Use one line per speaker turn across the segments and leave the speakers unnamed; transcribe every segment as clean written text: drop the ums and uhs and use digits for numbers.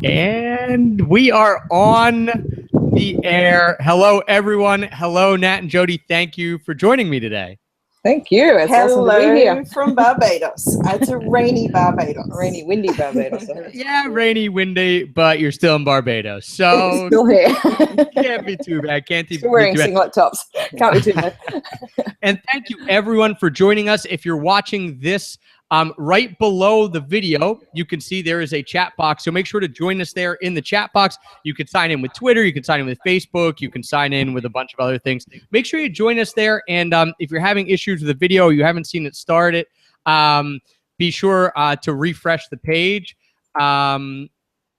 And we are on the air. Hello, everyone. Hello, Nat and Jodie. Thank you for joining me today.
Thank you. It's awesome to be here.
From Barbados. It's a rainy Barbados.
Rainy, windy Barbados.
Yeah, rainy, windy, but you're still in Barbados. So
Still here.
can't be too bad. Can't be
Still wearing
too bad.
singlet tops. Can't be too bad.
And thank you, everyone, for joining us. If you're watching this, right below the video, you can see there is a chat box. So make sure to join us there in the chat box. You can sign in with Twitter. You can sign in with Facebook. You can sign in with a bunch of other things. Make sure you join us there. And if you're having issues with the video, you haven't seen it started, be sure to refresh the page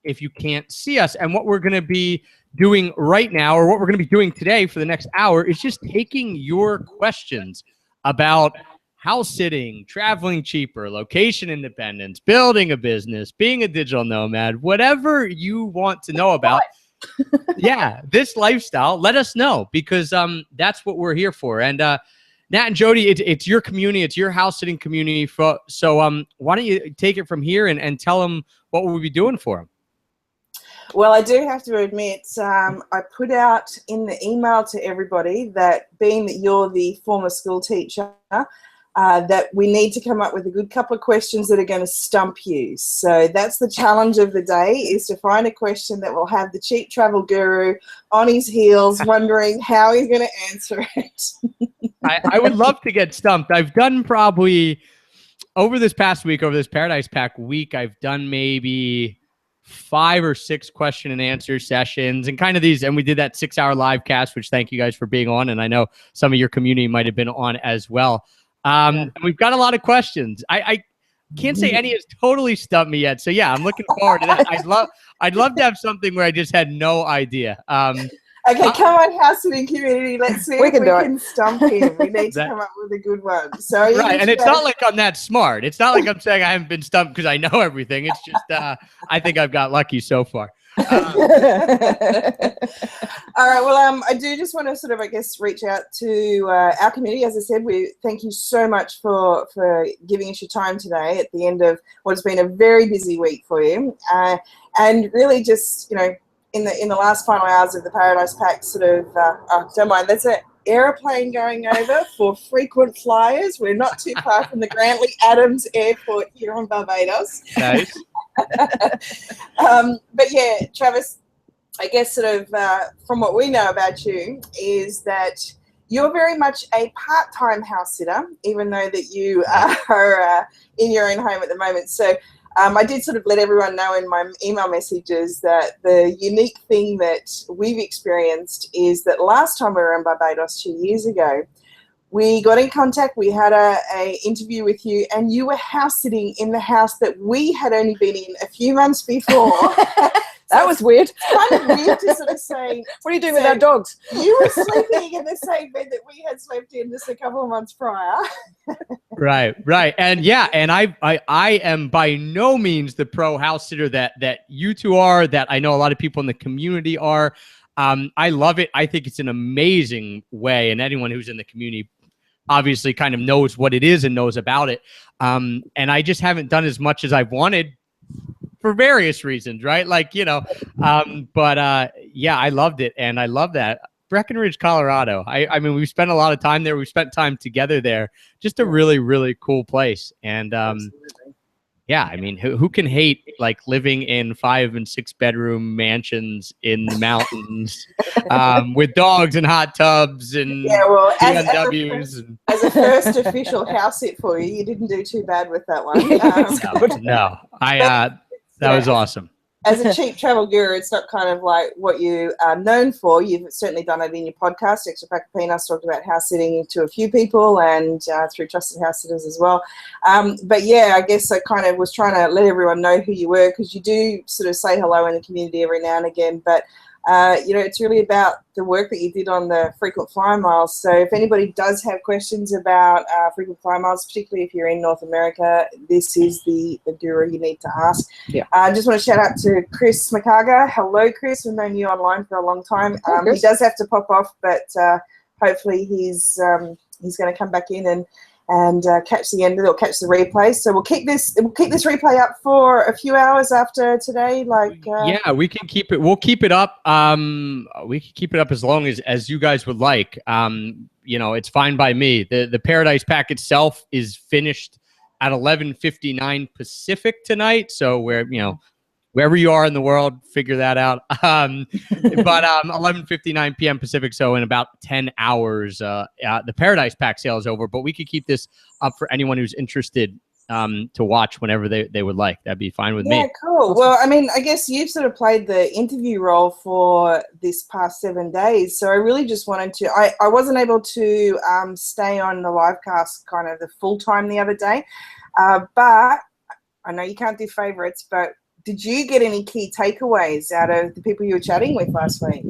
if you can't see us. And what we're going to be doing right now, or what we're going to be doing today for the next hour, is just taking your questions about house sitting, traveling cheaper, location independence, building a business, being a digital nomad, whatever you want to know about. Yeah, this lifestyle, let us know, because that's what we're here for. And Nat and Jodie, it's your community, it's your house sitting community. So why don't you take it from here and tell them what we'll be doing for them?
Well, I do have to admit, I put out in the email to everybody that, being that you're the former school teacher, that we need to come up with a good couple of questions that are going to stump you. So that's the challenge of the day, is to find a question that will have the cheap travel guru on his heels wondering how he's going to answer it.
I would love to get stumped. I've done probably, over this past week, over this Paradise Pack week, I've done maybe 5 or 6 question and answer sessions, and kind of these, and we did that 6-hour live cast, which thank you guys for being on. And I know some of your community might have been on as well. And we've got a lot of questions. I can't say any has totally stumped me yet. So yeah, I'm looking forward to that. I'd love to have something where I just had no idea.
Okay, come on, house sitting community. Let's see if we can stump him. We need to come up with a good one. So
right, and it's not like I'm that smart. It's not like I'm saying I haven't been stumped because I know everything. It's just I think I've got lucky so far.
All right. Well, I do just want to sort of, I guess, reach out to our community. As I said, we thank you so much for giving us your time today at the end of what has been a very busy week for you, and really just, you know, in the last final hours of the Paradise Pack, sort of, don't mind, there's an aeroplane going over for frequent flyers. We're not too far from the Grantley Adams Airport here on Barbados.
Nice.
But yeah, Travis, I guess sort of from what we know about you is that you're very much a part-time house sitter, even though that you are in your own home at the moment. So I did sort of let everyone know in my email messages that the unique thing that we've experienced is that last time we were in Barbados 2 years ago, we got in contact, we had a interview with you, and you were house sitting in the house that we had only been in a few months before.
That was weird.
It's kind of weird to sort of say,
what are you doing with our dogs?
You were sleeping in the same bed that we had slept in just a couple of months prior.
Right. And yeah, and I am by no means the pro house sitter that you two are, that I know a lot of people in the community are. I love it. I think it's an amazing way, and anyone who's in the community obviously kind of knows what it is and knows about it. And I just haven't done as much as I've wanted for various reasons, right? Like, you know, but yeah, I loved it. And I love that. Breckenridge, Colorado. I mean, we've spent a lot of time there. We've spent time together there. Just a really, really cool place. And yeah, I mean, who can hate like living in 5 and 6 bedroom mansions in the mountains with dogs and hot tubs and BMWs?
As a first official house sit for you, you didn't do too bad with that one.
No, that was awesome.
As a cheap travel guru, it's not kind of like what you are known for. You've certainly done it in your podcast, Extra Pack of Peanuts, talked about house sitting to a few people and through Trusted House Sitters as well. But yeah, I guess I kind of was trying to let everyone know who you were, because you do sort of say hello in the community every now and again. But you know, it's really about the work that you did on the frequent flyer miles. So if anybody does have questions about frequent flyer miles, particularly if you're in North America, this is the guru you need to ask.
Yeah.
I just want to shout out to Chris McCarger. Hello, Chris. We've known you online for a long time. He does have to pop off, but hopefully he's going to come back in and catch the end of it or catch the replay. So we'll keep this replay up for a few hours after today.
Yeah, we can keep it. We'll keep it up. We can keep it up as long as you guys would like. It's fine by me. The Paradise Pack itself is finished at 11:59 Pacific tonight. So wherever you are in the world, figure that out. But 11:59 p.m. Pacific, so in about 10 hours, the Paradise Pack sale is over. But we could keep this up for anyone who's interested to watch whenever they would like. That'd be fine with me.
Yeah, cool. Well, I mean, I guess you've sort of played the interview role for this past 7 days. So I really just wanted to, I wasn't able to stay on the live cast kind of the full time the other day. But I know you can't do favorites, but did you get any key takeaways out of the people you were chatting with last week?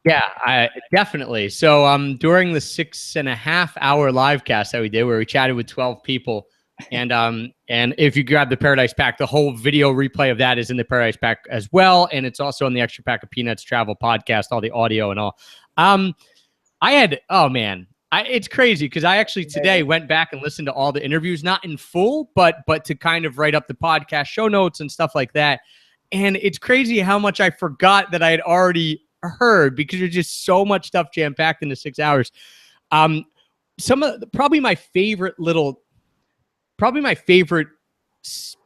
Yeah, definitely. So during the 6.5 hour live cast that we did, where we chatted with 12 people, and if you grab the Paradise Pack, the whole video replay of that is in the Paradise Pack as well, and it's also in the Extra Pack of Peanuts Travel podcast, all the audio and all. It's crazy because I actually today went back and listened to all the interviews, not in full, but to kind of write up the podcast show notes and stuff like that. And it's crazy how much I forgot that I had already heard because there's just so much stuff jam-packed into 6 hours. Probably my favorite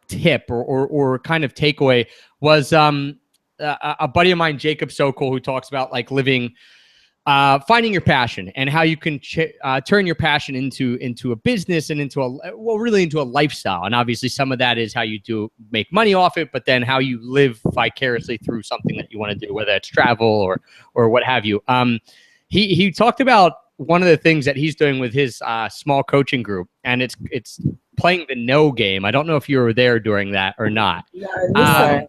tip or kind of takeaway was a buddy of mine, Jacob Sokol, who talks about like finding your passion and how you can turn your passion into a business and into a lifestyle. And obviously some of that is how you make money off it, but then how you live vicariously through something that you want to do, whether it's travel or what have you. He talked about one of the things that he's doing with his small coaching group, and it's playing the no game. I don't know if you were there during that or not.
No,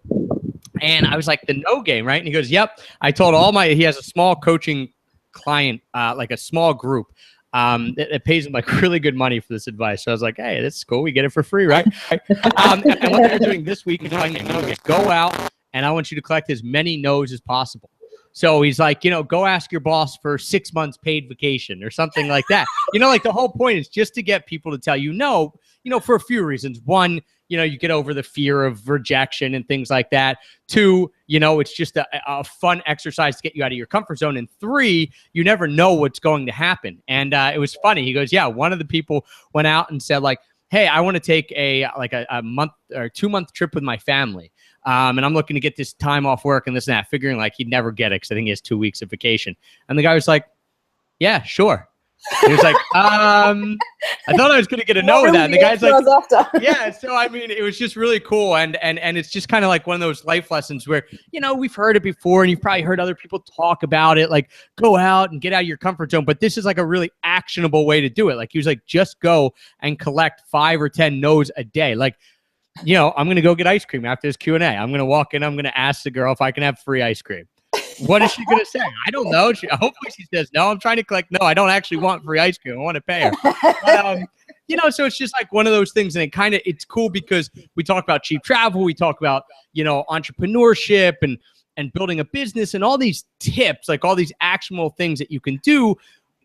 and I was like, the no game, right? And he goes, yep. I told he has a small coaching client, like a small group that pays him like really good money for this advice. So I was like, hey, that's cool. We get it for free, right? And what they're doing this week is playing the no game. Go out, and I want you to collect as many no's as possible. So he's like, go ask your boss for 6 months paid vacation or something like that. Like the whole point is just to get people to tell you no, for a few reasons. One, you get over the fear of rejection and things like that. Two, it's just a fun exercise to get you out of your comfort zone. And three, you never know what's going to happen. And it was funny. He goes, yeah, one of the people went out and said like, hey, I want to take a month or 2 month trip with my family. And I'm looking to get this time off work and this and that, figuring like he'd never get it because I think he has 2 weeks of vacation. And the guy was like, yeah, sure. He was like, I thought I was going to get a no with that. And the guy's like, yeah. So, I mean, it was just really cool. And it's just kind of like one of those life lessons where, we've heard it before and you've probably heard other people talk about it, like go out and get out of your comfort zone. But this is like a really actionable way to do it. Like he was like, just go and collect 5 or 10 no's a day. Like, I'm going to go get ice cream after this Q&A. I'm going to walk in. I'm going to ask the girl if I can have free ice cream. What is she going to say? I don't know. Hopefully she says, no, I'm trying to collect. No, I don't actually want free ice cream. I want to pay her. But, so it's just like one of those things. And it's cool because we talk about cheap travel. We talk about, entrepreneurship and building a business and all these tips, like all these actionable things that you can do.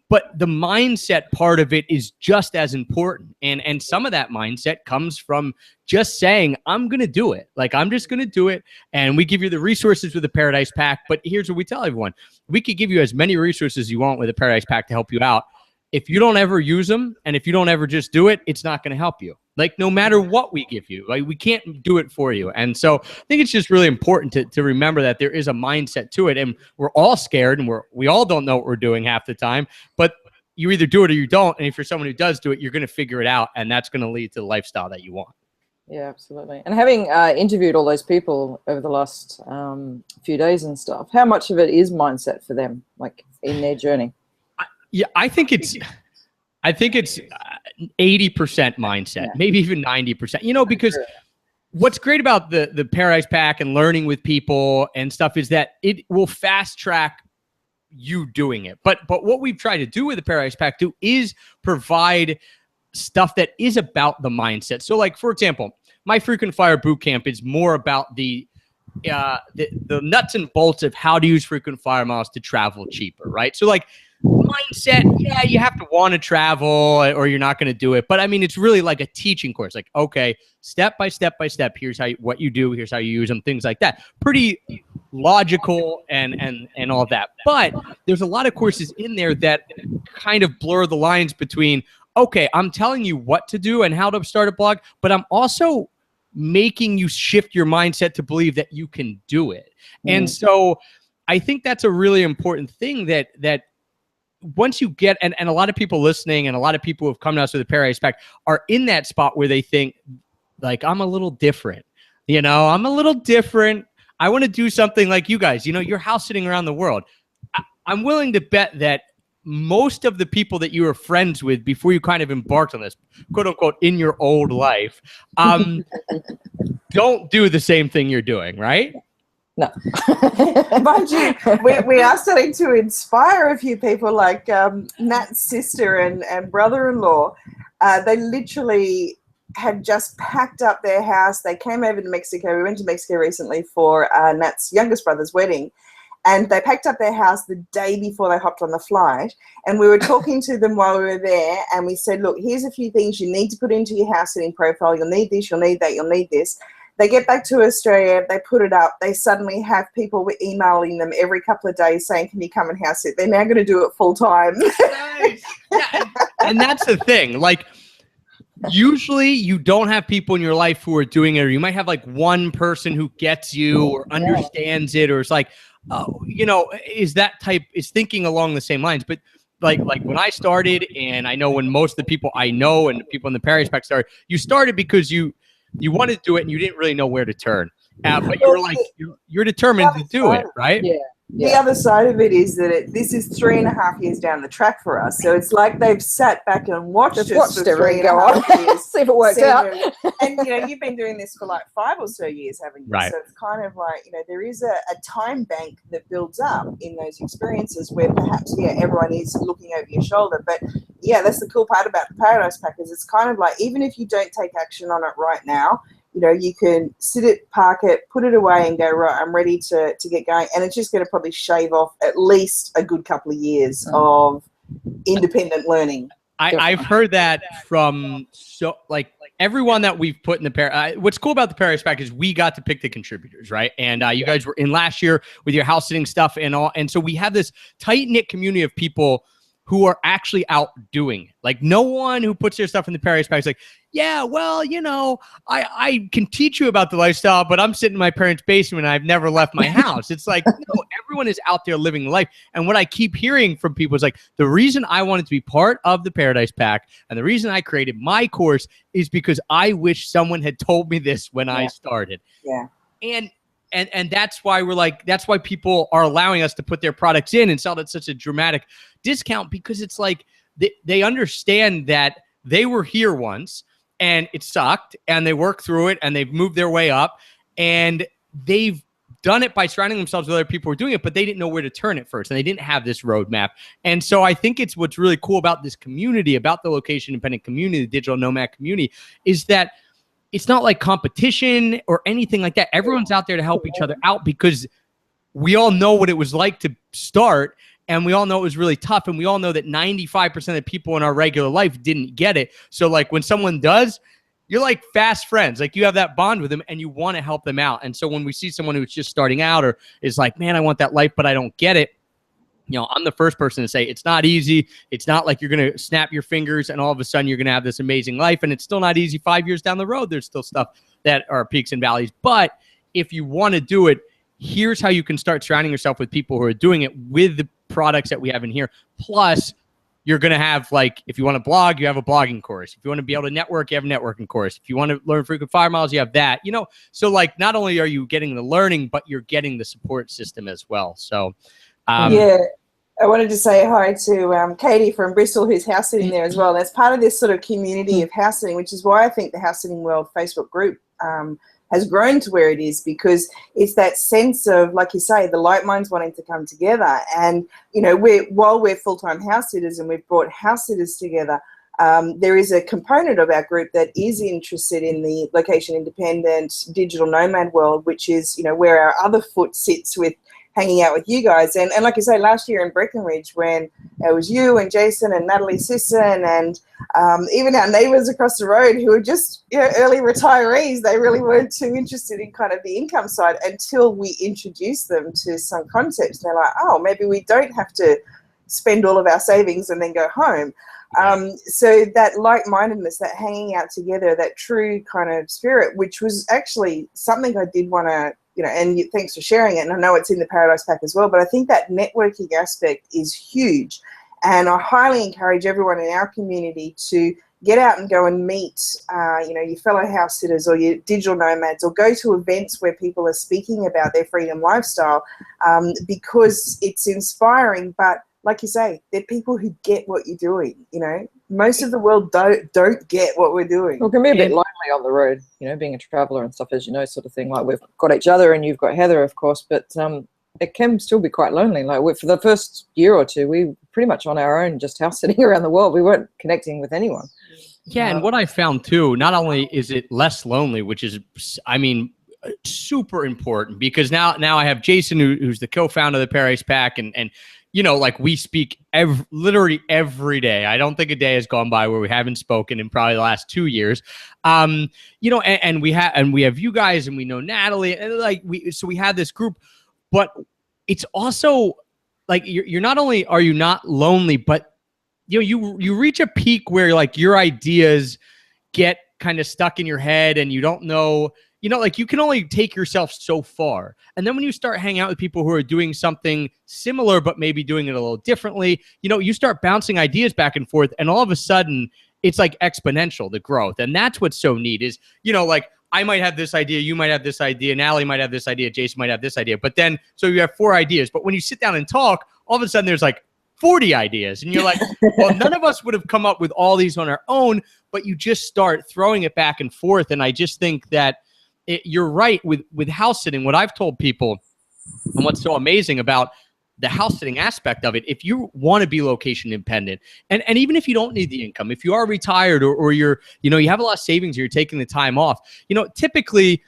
But the mindset part of it is just as important. And some of that mindset comes from just saying, I'm going to do it. Like, I'm just going to do it. And we give you the resources with the Paradise Pack. But here's what we tell everyone. We could give you as many resources as you want with the Paradise Pack to help you out. If you don't ever use them and if you don't ever just do it, it's not going to help you. Like, no matter what we give you, like, we can't do it for you. And so I think it's just really important to remember that there is a mindset to it. And we're all scared and we all don't know what we're doing half the time, but you either do it or you don't. And if you're someone who does do it, you're going to figure it out. And that's going to lead to the lifestyle that you want.
Yeah, absolutely. And having interviewed all those people over the last few days and stuff, how much of it is mindset for them, like in their journey?
Yeah, I think it's 80% mindset, maybe even 90%, because what's great about the Paradise Pack and learning with people and stuff is that it will fast track you doing it. But what we've tried to do with the Paradise Pack too is provide stuff that is about the mindset. So like, for example, my Frequent Flyer Bootcamp is more about the nuts and bolts of how to use frequent flyer miles to travel cheaper, right? So like, mindset, yeah, you have to want to travel or you're not going to do it. But I mean, it's really like a teaching course. Like, okay, step by step by step, here's what you do, here's how you use them, things like that. Pretty logical and all that. But there's a lot of courses in there that kind of blur the lines between, okay, I'm telling you what to do and how to start a blog, but I'm also making you shift your mindset to believe that you can do it. And so I think that's a really important thing that once you get, and a lot of people listening and a lot of people who have come to us with a Paradise Pack are in that spot where they think, like, I'm a little different. I'm a little different. I want to do something like you guys. You're house sitting around the world. I'm willing to bet that most of the people that you were friends with before you kind of embarked on this, quote unquote, in your old life, don't do the same thing you're doing, right?
No.
Mind you, we are starting to inspire a few people, like Nat's sister and brother-in-law. They literally had just packed up their house. They came over to Mexico. We went to Mexico recently for Nat's youngest brother's wedding. And they packed up their house the day before they hopped on the flight. And we were talking to them while we were there. And we said, look, here's a few things you need to put into your house sitting profile. You'll need this, you'll need that, you'll need this. They get back to Australia, they put it up. They suddenly have people emailing them every couple of days saying, can you come and house sit? They're now going to do it full time.
Nice. Yeah, and that's the thing. Like, usually you don't have people in your life who are doing it, or you might have like one person who gets you or understands it, or it's like, is thinking along the same lines. But like when I started, and I know when most of the people I know and the people in the Paradise Pack started, you started because you wanted to do it and you didn't really know where to turn. But you were like, you're determined to do it, right?
Yeah.
The other side of it is that this is 3.5 years down the track for us. So it's like they've sat back and watched us for 3.5 years.
See if it works out.
And, you've been doing this for like 5 or so years, haven't you?
Right.
So it's kind of like, there is a time bank that builds up in those experiences where perhaps, everyone is looking over your shoulder. But, that's the cool part about the Paradise Pack is it's kind of like, even if you don't take action on it right now, you can sit it, park it, put it away and go, right, I'm ready to get going. And it's just going to probably shave off at least a good couple of years of independent learning.
I've heard that from everyone that we've put in the what's cool about the Paradise Pack is we got to pick the contributors, right? And you guys were in last year with your house sitting stuff and all. And so we have this tight-knit community of people who are actually out doing it. Like, no one who puts their stuff in the Paradise Pack is like, yeah, well, I can teach you about the lifestyle, but I'm sitting in my parents' basement and I've never left my house. It's like, no, everyone is out there living life. And what I keep hearing from people is like, the reason I wanted to be part of the Paradise Pack and the reason I created my course is because I wish someone had told me this when I started.
Yeah.
And that's why that's why people are allowing us to put their products in and sell it at such a dramatic discount, because it's like they understand that they were here once and it sucked and they worked through it and they've moved their way up and they've done it by surrounding themselves with other people who are doing it, but they didn't know where to turn at first and they didn't have this roadmap. And so I think it's what's really cool about this community, about the location independent community, the digital nomad community, is that it's not like competition or anything like that. Everyone's out there to help each other out because we all know what it was like to start, and we all know it was really tough, and we all know that 95% of the people in our regular life didn't get it. So like when someone does, you're like fast friends. Like you have that bond with them and you want to help them out. And so when we see someone who's just starting out or is like, man, I want that life, but I don't get it, I'm the first person to say it's not easy. It's not like you're going to snap your fingers and all of a sudden you're going to have this amazing life. And it's still not easy 5 years down the road. There's still stuff that are peaks and valleys. But if you want to do it, here's how you can start surrounding yourself with people who are doing it with the products that we have in here. Plus, you're going to have, like, if you want to blog, you have a blogging course. If you want to be able to network, you have a networking course. If you want to learn frequent flyer miles, you have that. So like not only are you getting the learning, but you're getting the support system as well. So
I wanted to say hi to Katie from Bristol, who's house sitting there as well. That's part of this sort of community of house sitting, which is why I think the House Sitting World Facebook group has grown to where it is, because it's that sense of, like you say, the like minds wanting to come together. And, while we're full-time house sitters and we've brought house sitters together, there is a component of our group that is interested in the location independent digital nomad world, which is, where our other foot sits with hanging out with you guys. And like you say, last year in Breckenridge, when it was you and Jason and Natalie Sisson and even our neighbours across the road who were just early retirees, they really weren't too interested in kind of the income side until we introduced them to some concepts. They're like, oh, maybe we don't have to spend all of our savings and then go home. So that like-mindedness, that hanging out together, that true kind of spirit, which was actually something I did want to, and thanks for sharing it. And I know it's in the Paradise Pack as well, but I think that networking aspect is huge. And I highly encourage everyone in our community to get out and go and meet, your fellow house sitters or your digital nomads, or go to events where people are speaking about their freedom lifestyle, because it's inspiring. But like you say, they're people who get what you're doing. Most of the world don't get what we're doing.
Well, it can be a bit lonely on the road, being a traveller and stuff, as you know, sort of thing. Like, we've got each other and you've got Heather, of course, but it can still be quite lonely. Like, for the first year or two, we pretty much on our own, just house sitting around the world. We weren't connecting with anyone.
Yeah, and what I found too, not only is it less lonely, which is, super important, because now I have Jason, who's the co-founder of the Paradise Pack, and we speak literally every day. I don't think a day has gone by where we haven't spoken in probably the last 2 years. And we have you guys, and we know Natalie, and we have this group, but it's also like you're not only are you not lonely, but you reach a peak where your ideas get kind of stuck in your head and you don't know. You can only take yourself so far. And then when you start hanging out with people who are doing something similar, but maybe doing it a little differently, you start bouncing ideas back and forth. And all of a sudden, it's like exponential, the growth. And that's what's so neat is, I might have this idea, you might have this idea, Natalie might have this idea, Jason might have this idea. But then, so you have 4 ideas. But when you sit down and talk, all of a sudden there's 40 ideas. And you're like, well, none of us would have come up with all these on our own, but you just start throwing it back and forth. And I just think that you're right with house sitting. What I've told people, and what's so amazing about the house sitting aspect of it, if you want to be location independent, and even if you don't need the income, if you are retired or you're, you have a lot of savings, or you're taking the time off, typically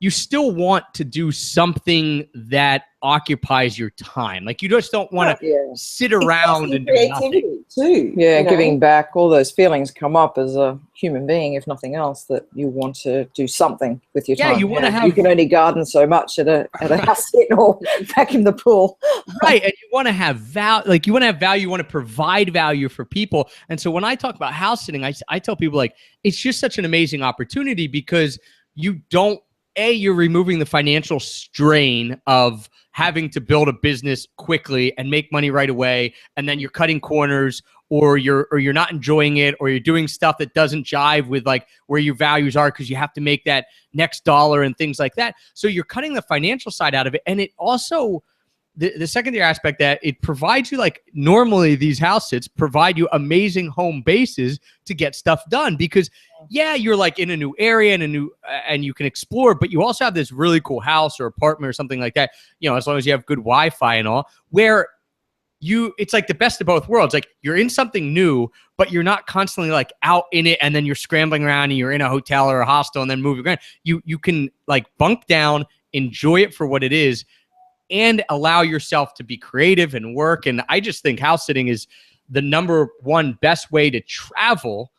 you still want to do something that occupies your time. Like, you just don't want to sit around and do nothing.
Too. Yeah, giving back, all those feelings come up as a human being, if nothing else, that you want to do something with your time.
Yeah, you want to have.
You can only garden so much at a house sit or vacuum the pool.
Right, and you want to have value. You want to have value. You want to provide value for people. And so when I talk about house sitting, I tell people it's just such an amazing opportunity, because you don't. You're removing the financial strain of having to build a business quickly and make money right away, and then you're cutting corners, or you're not enjoying it, or you're doing stuff that doesn't jive with where your values are, because you have to make that next dollar and things like that. So you're cutting the financial side out of it, and it also the secondary aspect that it provides you, normally these house sits provide you amazing home bases to get stuff done, because you're in a new area and you can explore, but you also have this really cool house or apartment or something like that, as long as you have good Wi-Fi and all, where it's the best of both worlds. You're in something new, but you're not constantly out in it, and then you're scrambling around and you're in a hotel or a hostel and then moving around. You can bunk down, enjoy it for what it is, and allow yourself to be creative and work. And I just think house sitting is the number one best way to travel,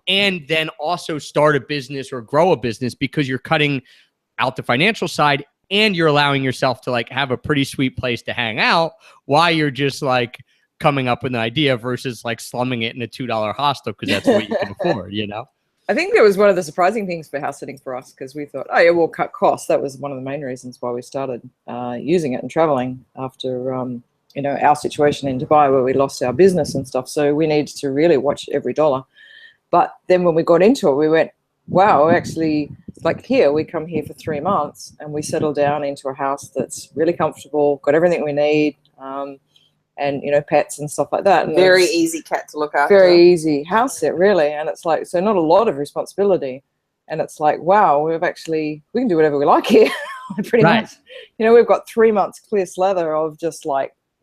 and then also start a business or grow a business, because you're cutting out the financial side, and you're allowing yourself to have a pretty sweet place to hang out while you're just coming up with an idea, versus slumming it in a $2 hostel, because that's what you can afford,
I think that was one of the surprising things for house sitting for us, because we thought, we'll cut costs. That was one of the main reasons why we started using it and traveling after, our situation in Dubai, where we lost our business and stuff. So we needed to really watch every dollar. But then when we got into it, we went, wow, actually, here, we come here for 3 months and we settle down into a house that's really comfortable, got everything we need, and, pets and stuff like that. And
very easy cat to look after.
Very easy house sit, really. And it's so not a lot of responsibility. And it's wow, we can do whatever we like here, pretty much. We've got 3 months clear slather of just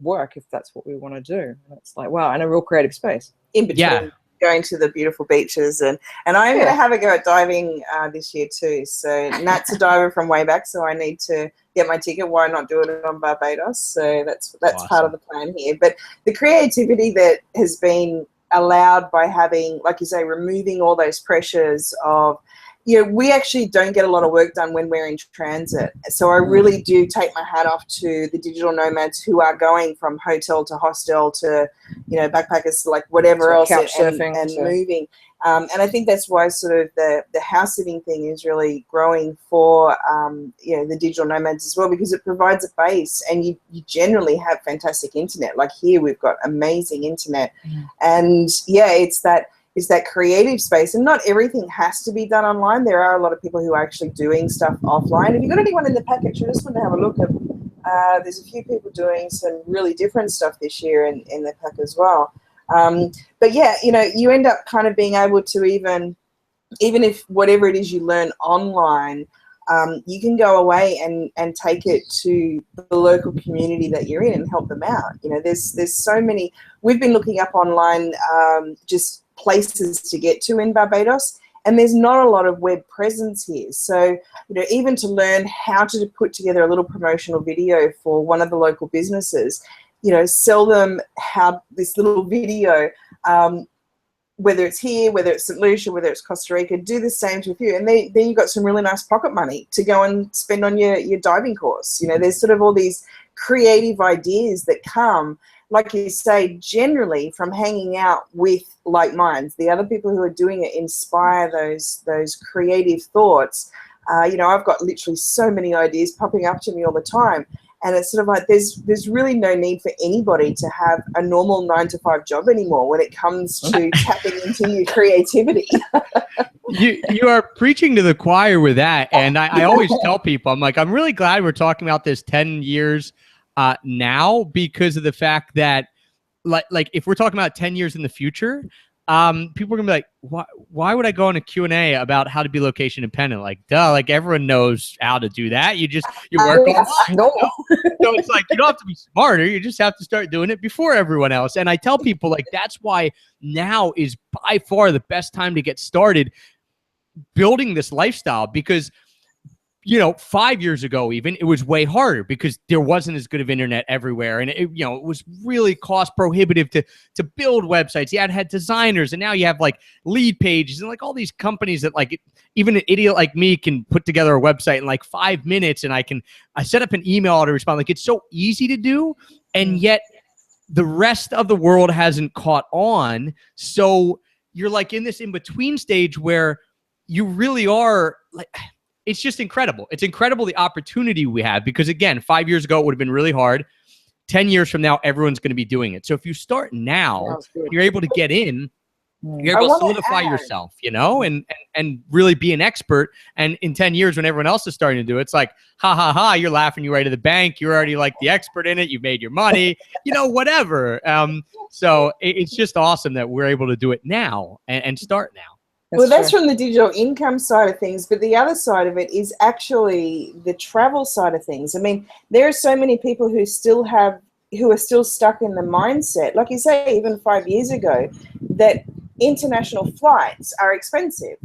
work, if that's what we want to do. And it's wow, and a real creative space.
In between.
Yeah.
going to the beautiful beaches, and I'm going to have a go at diving this year too. So Nat's a diver from way back, so I need to get my ticket. Why not do it on Barbados? So that's
Awesome.
part of the plan here. But the creativity that has been allowed by having, like you say, removing all those pressures of, we actually don't get a lot of work done when we're in transit. So I really do take my hat off to the digital nomads who are going from hotel to hostel to, backpackers, like whatever else, and moving. And I think that's why sort of the house sitting thing is really growing for, the digital nomads as well, because it provides a base, and you generally have fantastic internet. Like here, we've got amazing internet. And it's that creative space, and not everything has to be done online. There are a lot of people who are actually doing stuff offline. Have you got anyone in the package? I just want to have a look at, there's a few people doing some really different stuff this year in the pack as well. But yeah, you end up kind of being able to even if whatever it is you learn online, you can go away and take it to the local community that you're in and help them out. There's so many. We've been looking up online just places to get to in Barbados, and there's not a lot of web presence here. So, even to learn how to put together a little promotional video for one of the local businesses, sell them how this little video, whether it's here, whether it's St. Lucia, whether it's Costa Rica, do the same with you. And then you've got some really nice pocket money to go and spend on your diving course. There's sort of all these creative ideas that come, like you say, generally from hanging out with like minds. The other people who are doing it inspire those creative thoughts. I've got literally so many ideas popping up to me all the time. And it's sort of like there's really no need for anybody to have a normal 9-to-5 job anymore when it comes to tapping into your creativity.
You are preaching to the choir with that. And I always tell people, I'm like, I'm really glad we're talking about this 10 years now, because of the fact that like if we're talking about 10 years in the future, people are gonna be like, why would I go on a Q&A about how to be location independent? Like, duh, like everyone knows how to do that. You work online.
No.
So it's like, you don't have to be smarter. You just have to start doing it before everyone else. And I tell people, like, that's why now is by far the best time to get started building this lifestyle, because 5 years ago, even, it was way harder because there wasn't as good of internet everywhere. And it was really cost prohibitive to build websites. You had designers, and now you have like lead pages and like all these companies that like even an idiot like me can put together a website in like 5 minutes, and I set up an email to respond. Like, it's so easy to do. And yet the rest of the world hasn't caught on. So you're like in this in-between stage where you really are like, it's just incredible. It's incredible the opportunity we have, because again, 5 years ago, it would have been really hard. 10 years from now, everyone's going to be doing it. So if you start now, you're able to get in, you're able to solidify yourself, and really be an expert. And in 10 years, when everyone else is starting to do it, it's like, ha, ha, ha, you're laughing your way to the bank. You're already like the expert in it. You've made your money, whatever. So it's just awesome that we're able to do it now and start now.
That's from the digital income side of things, but the other side of it is actually the travel side of things. I mean, there are so many people who are still stuck in the mindset, like you say, even 5 years ago, that international flights are expensive.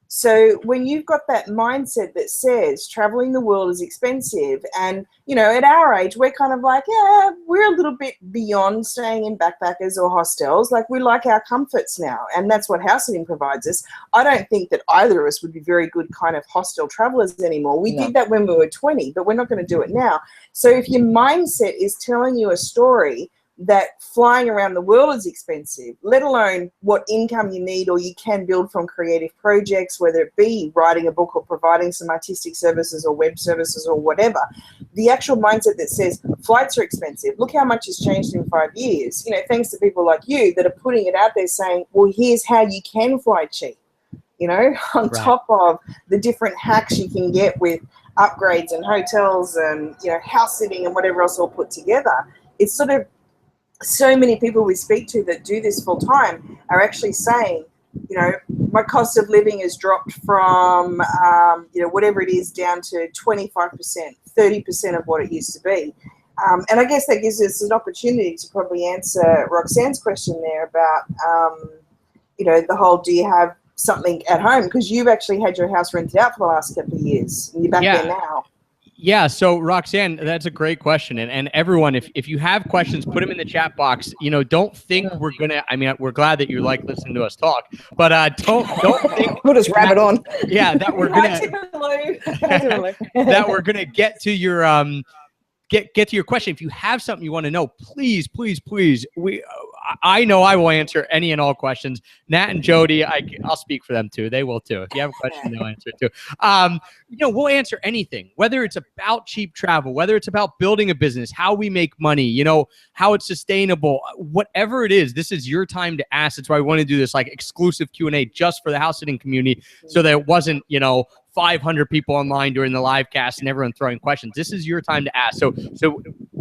So when you've got that mindset that says traveling the world is expensive, and at our age, we're kind of like, yeah, we're a little bit beyond staying in backpackers or hostels. Like, we like our comforts now, and that's what house sitting provides us. I don't think that either of us would be very good kind of hostel travelers anymore. We did that when we were 20, but we're not going to do it now. So if your mindset is telling you a story that flying around the world is expensive, let alone what income you need or you can build from creative projects, whether it be writing a book or providing some artistic services or web services or whatever. The actual mindset that says flights are expensive, look how much has changed in 5 years, thanks to people like you that are putting it out there saying, well, here's how you can fly cheap, on top of the different hacks you can get with upgrades and hotels and, house sitting and whatever else all put together. It's sort of, so many people we speak to that do this full time are actually saying, my cost of living has dropped from, whatever it is, down to 25%, 30% of what it used to be. And I guess that gives us an opportunity to probably answer Roxanne's question there about, you know, the whole, do you have something at home? Because you've actually had your house rented out for the last couple of years, and you're back there now.
Yeah. So Roxanne, that's a great question. And everyone, if you have questions, put them in the chat box. You know, don't think we're gonna, I mean, we're glad that you like listening to us talk, but don't think
we'll just wrap it on.
Yeah, that we're gonna that we're gonna get to your get to your question. If you have something you want to know, please, I know I will answer any and all questions. Nat and Jody, I'll speak for them too. They will too. If you have a question, they'll answer it too. You know, we'll answer anything, whether it's about cheap travel, whether it's about building a business, how we make money, you know, how it's sustainable, whatever it is. This is your time to ask. That's why we want to do this like exclusive Q&A just for the house sitting community, so that it wasn't, you know, 500 people online during the live cast and everyone throwing questions. This is your time to ask. So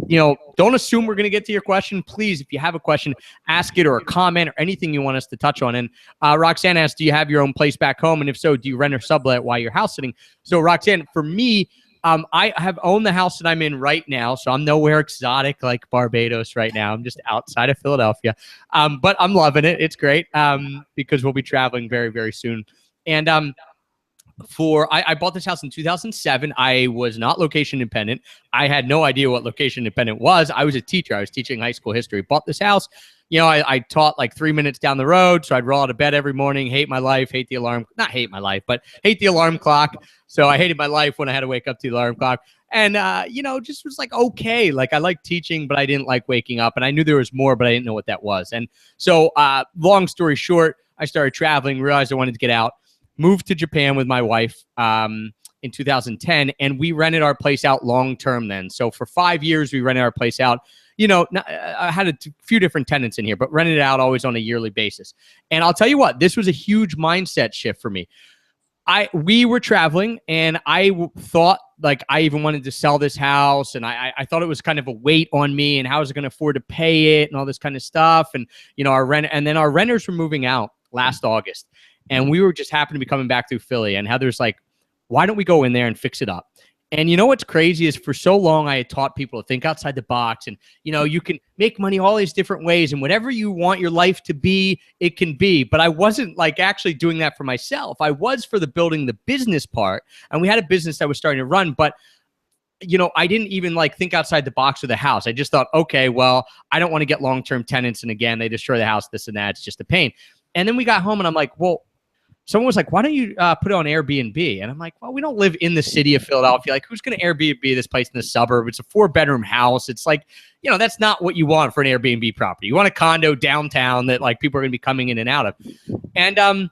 you know, don't assume we're going to get to your question. Please, if you have a question, ask it, or a comment, or anything you want us to touch on. And Roxanne asked, do you have your own place back home? And if so, do you rent or sublet while you're house sitting? So Roxanne, for me, I have owned the house that I'm in right now. So I'm nowhere exotic like Barbados right now. I'm just outside of Philadelphia. But I'm loving it. It's great because we'll be traveling very, very soon. And I bought this house in 2007. I was not location independent. I had no idea what location independent was. I was a teacher. I was teaching high school history. Bought this house. You know, I taught like 3 minutes down the road. So I'd roll out of bed every morning, hate my life, hate the alarm, not hate my life, but hate the alarm clock. So I hated my life when I had to wake up to the alarm clock. And, you know, just was like, okay, like I like teaching, but I didn't like waking up. And I knew there was more, but I didn't know what that was. And so long story short, I started traveling, realized I wanted to get out. Moved to Japan with my wife in 2010, and we rented our place out long-term then. So for 5 years, we rented our place out. You know, I had a few different tenants in here, but rented it out always on a yearly basis. And I'll tell you what, this was a huge mindset shift for me. We were traveling, and I thought like I even wanted to sell this house, and I thought it was kind of a weight on me, and how was I going to afford to pay it and all this kind of stuff. And, you know, our renters were moving out last August. And we were just happened to be coming back through Philly, and Heather's like, why don't we go in there and fix it up? And you know what's crazy is for so long I had taught people to think outside the box, and you know, you can make money all these different ways, and whatever you want your life to be, it can be. But I wasn't like actually doing that for myself. I was for the building the business part, and we had a business that was starting to run, but you know, I didn't even like think outside the box of the house. I just thought, okay, well, I don't want to get long-term tenants, and again, they destroy the house, this and that. It's just a pain. And then we got home, and I'm like, well, someone was like, why don't you put it on Airbnb? And I'm like, well, we don't live in the city of Philadelphia. Like, who's going to Airbnb this place in the suburb? It's a 4-bedroom house. It's like, you know, that's not what you want for an Airbnb property. You want a condo downtown that like people are going to be coming in and out of. And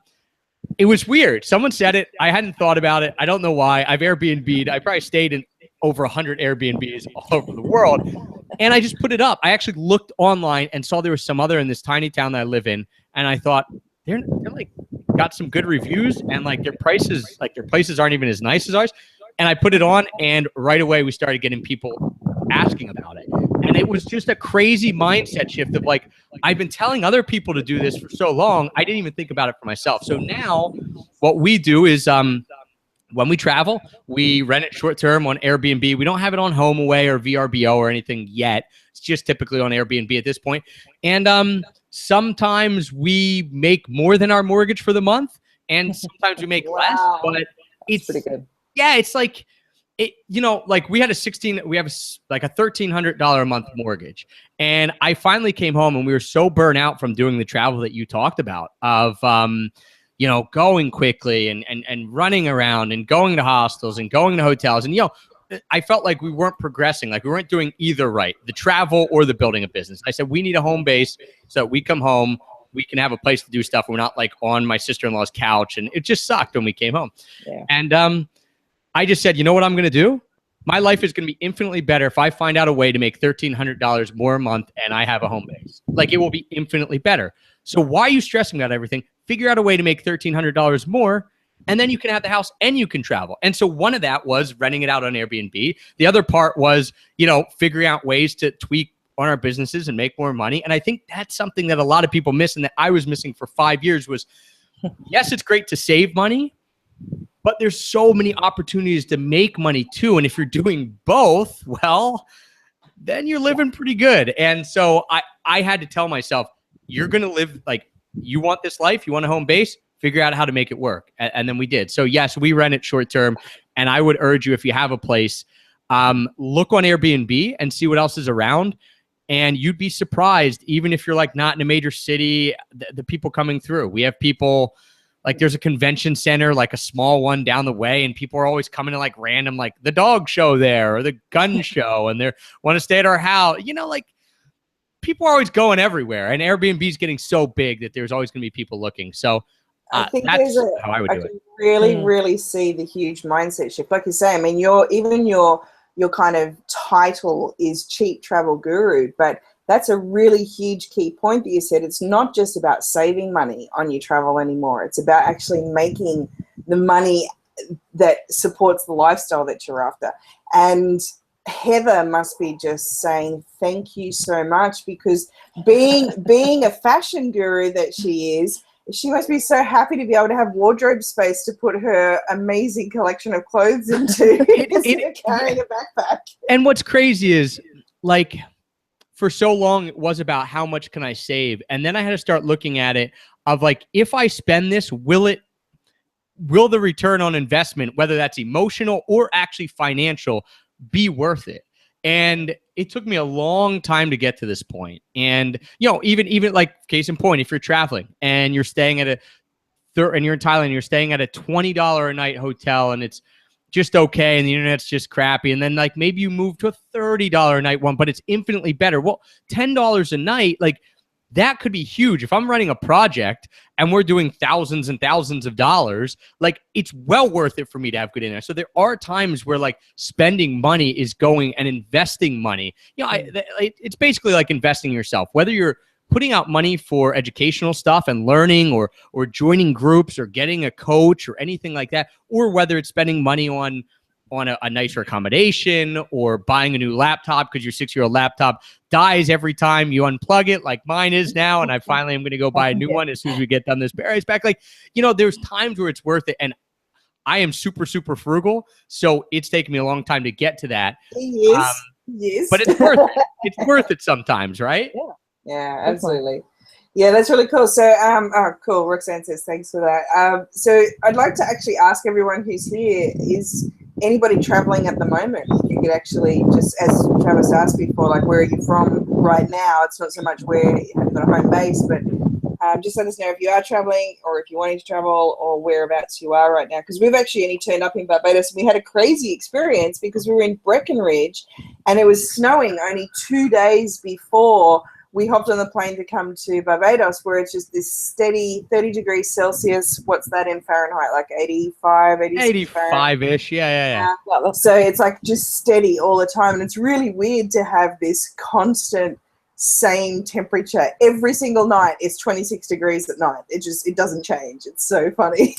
it was weird. Someone said it. I hadn't thought about it. I don't know why. I've Airbnb'd. I probably stayed in over 100 Airbnbs all over the world. And I just put it up. I actually looked online and saw there was some other in this tiny town that I live in. And I thought, they're like got some good reviews, and like their prices, like their places aren't even as nice as ours. And I put it on, and right away we started getting people asking about it. And it was just a crazy mindset shift of like, I've been telling other people to do this for so long, I didn't even think about it for myself. So now what we do is when we travel, we rent it short term on Airbnb. We don't have it on HomeAway or VRBO or anything yet. It's just typically on Airbnb at this point. And sometimes we make more than our mortgage for the month, and sometimes we make less, but it's
pretty good.
Yeah, it's like it, you know, like we have a $1,300 a month mortgage. And I finally came home, and we were so burnt out from doing the travel that you talked about of you know, going quickly and running around and going to hostels and going to hotels. And, you know, I felt like we weren't progressing, like we weren't doing either right, the travel or the building a business. I said, we need a home base so that we come home, we can have a place to do stuff. We're not like on my sister-in-law's couch. And it just sucked when we came home. Yeah. And I just said, you know what I'm going to do? My life is going to be infinitely better if I find out a way to make $1,300 more a month and I have a home base. Like, it will be infinitely better. So why are you stressing about everything? Figure out a way to make $1,300 more, and then you can have the house and you can travel. And so one of that was renting it out on Airbnb. The other part was, you know, figuring out ways to tweak on our businesses and make more money. And I think that's something that a lot of people miss, and that I was missing for 5 years was, yes, it's great to save money, but there's so many opportunities to make money too. And if you're doing both, well, then you're living pretty good. And so I had to tell myself, you're going to live like you want this life, you want a home base, figure out how to make it work. And then we did. So yes, we rent it short term. And I would urge you, if you have a place, look on Airbnb and see what else is around. And you'd be surprised, even if you're like not in a major city, the people coming through. We have people, like there's a convention center, like a small one down the way, and people are always coming to like random, like the dog show there or the gun show, and they want to stay at our house. You know, like people are always going everywhere, and Airbnb is getting so big that there's always going to be people looking. So
I think
that's how I would do it.
Really see the huge mindset shift. Like you say, I mean, your kind of title is cheap travel guru, but that's a really huge key point that you said. It's not just about saving money on your travel anymore. It's about actually making the money that supports the lifestyle that you're after. And Heather must be just saying thank you so much, because being a fashion guru that she is, she must be so happy to be able to have wardrobe space to put her amazing collection of clothes into instead of carrying a backpack.
And what's crazy is, like, for so long, it was about how much can I save? And then I had to start looking at it of like, if I spend this, will the return on investment, whether that's emotional or actually financial, be worth it? And it took me a long time to get to this point. And, you know, even like case in point, if you're traveling and you're staying at and you're in Thailand, you're staying at a $20 a night hotel and it's just okay, and the internet's just crappy. And then like maybe you move to a $30 a night one, but it's infinitely better. Well, $10 a night, like that could be huge. If I'm running a project and we're doing thousands and thousands of dollars, like it's well worth it for me to have good internet. So there are times where like spending money is going and investing money. You know, it's basically like investing in yourself, whether you're putting out money for educational stuff and learning or joining groups or getting a coach or anything like that, or whether it's spending money on a nicer accommodation or buying a new laptop because your 6-year-old laptop dies every time you unplug it, like mine is now. And I finally am going to go buy a new one as soon as we get done this Paradise Pack. Like, you know, there's times where it's worth it. And I am super, super frugal. So it's taken me a long time to get to that.
Yes.
But it's worth it. It's worth it sometimes, right?
Yeah, absolutely. Yeah, that's really cool. So, cool. Roxanne says, thanks for that. So I'd like to actually ask everyone who's here, is anybody traveling at the moment? If you could actually, just as Travis asked before, like, where are you from right now? It's not so much where you have got a home base, but just let us know if you are traveling or if you're wanting to travel or whereabouts you are right now. Because we've actually only turned up in Barbados, and we had a crazy experience because we were in Breckenridge and it was snowing only 2 days before we hopped on the plane to come to Barbados, where it's just this steady 30 degrees Celsius. What's that in Fahrenheit? Like 85-ish.
Yeah.
So it's like just steady all the time. And it's really weird to have this constant same temperature every single night. It's 26 degrees at night. It doesn't change. It's so funny.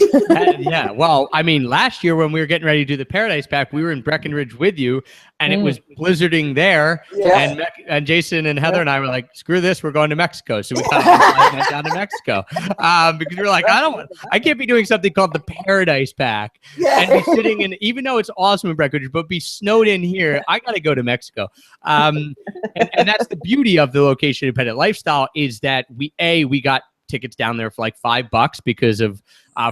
Yeah. Well, I mean, last year when we were getting ready to do the Paradise Pack, we were in Breckenridge with you, and it was blizzarding there. Yeah. And Jason and Heather and I were like, screw this, we're going to Mexico. So we went down to Mexico because we were like, I can't be doing something called the Paradise Pack and be sitting in, even though it's awesome in Breckenridge, but be snowed in here. I got to go to Mexico. And that's the beauty of the location independent lifestyle, is that we got tickets down there for like $5 because of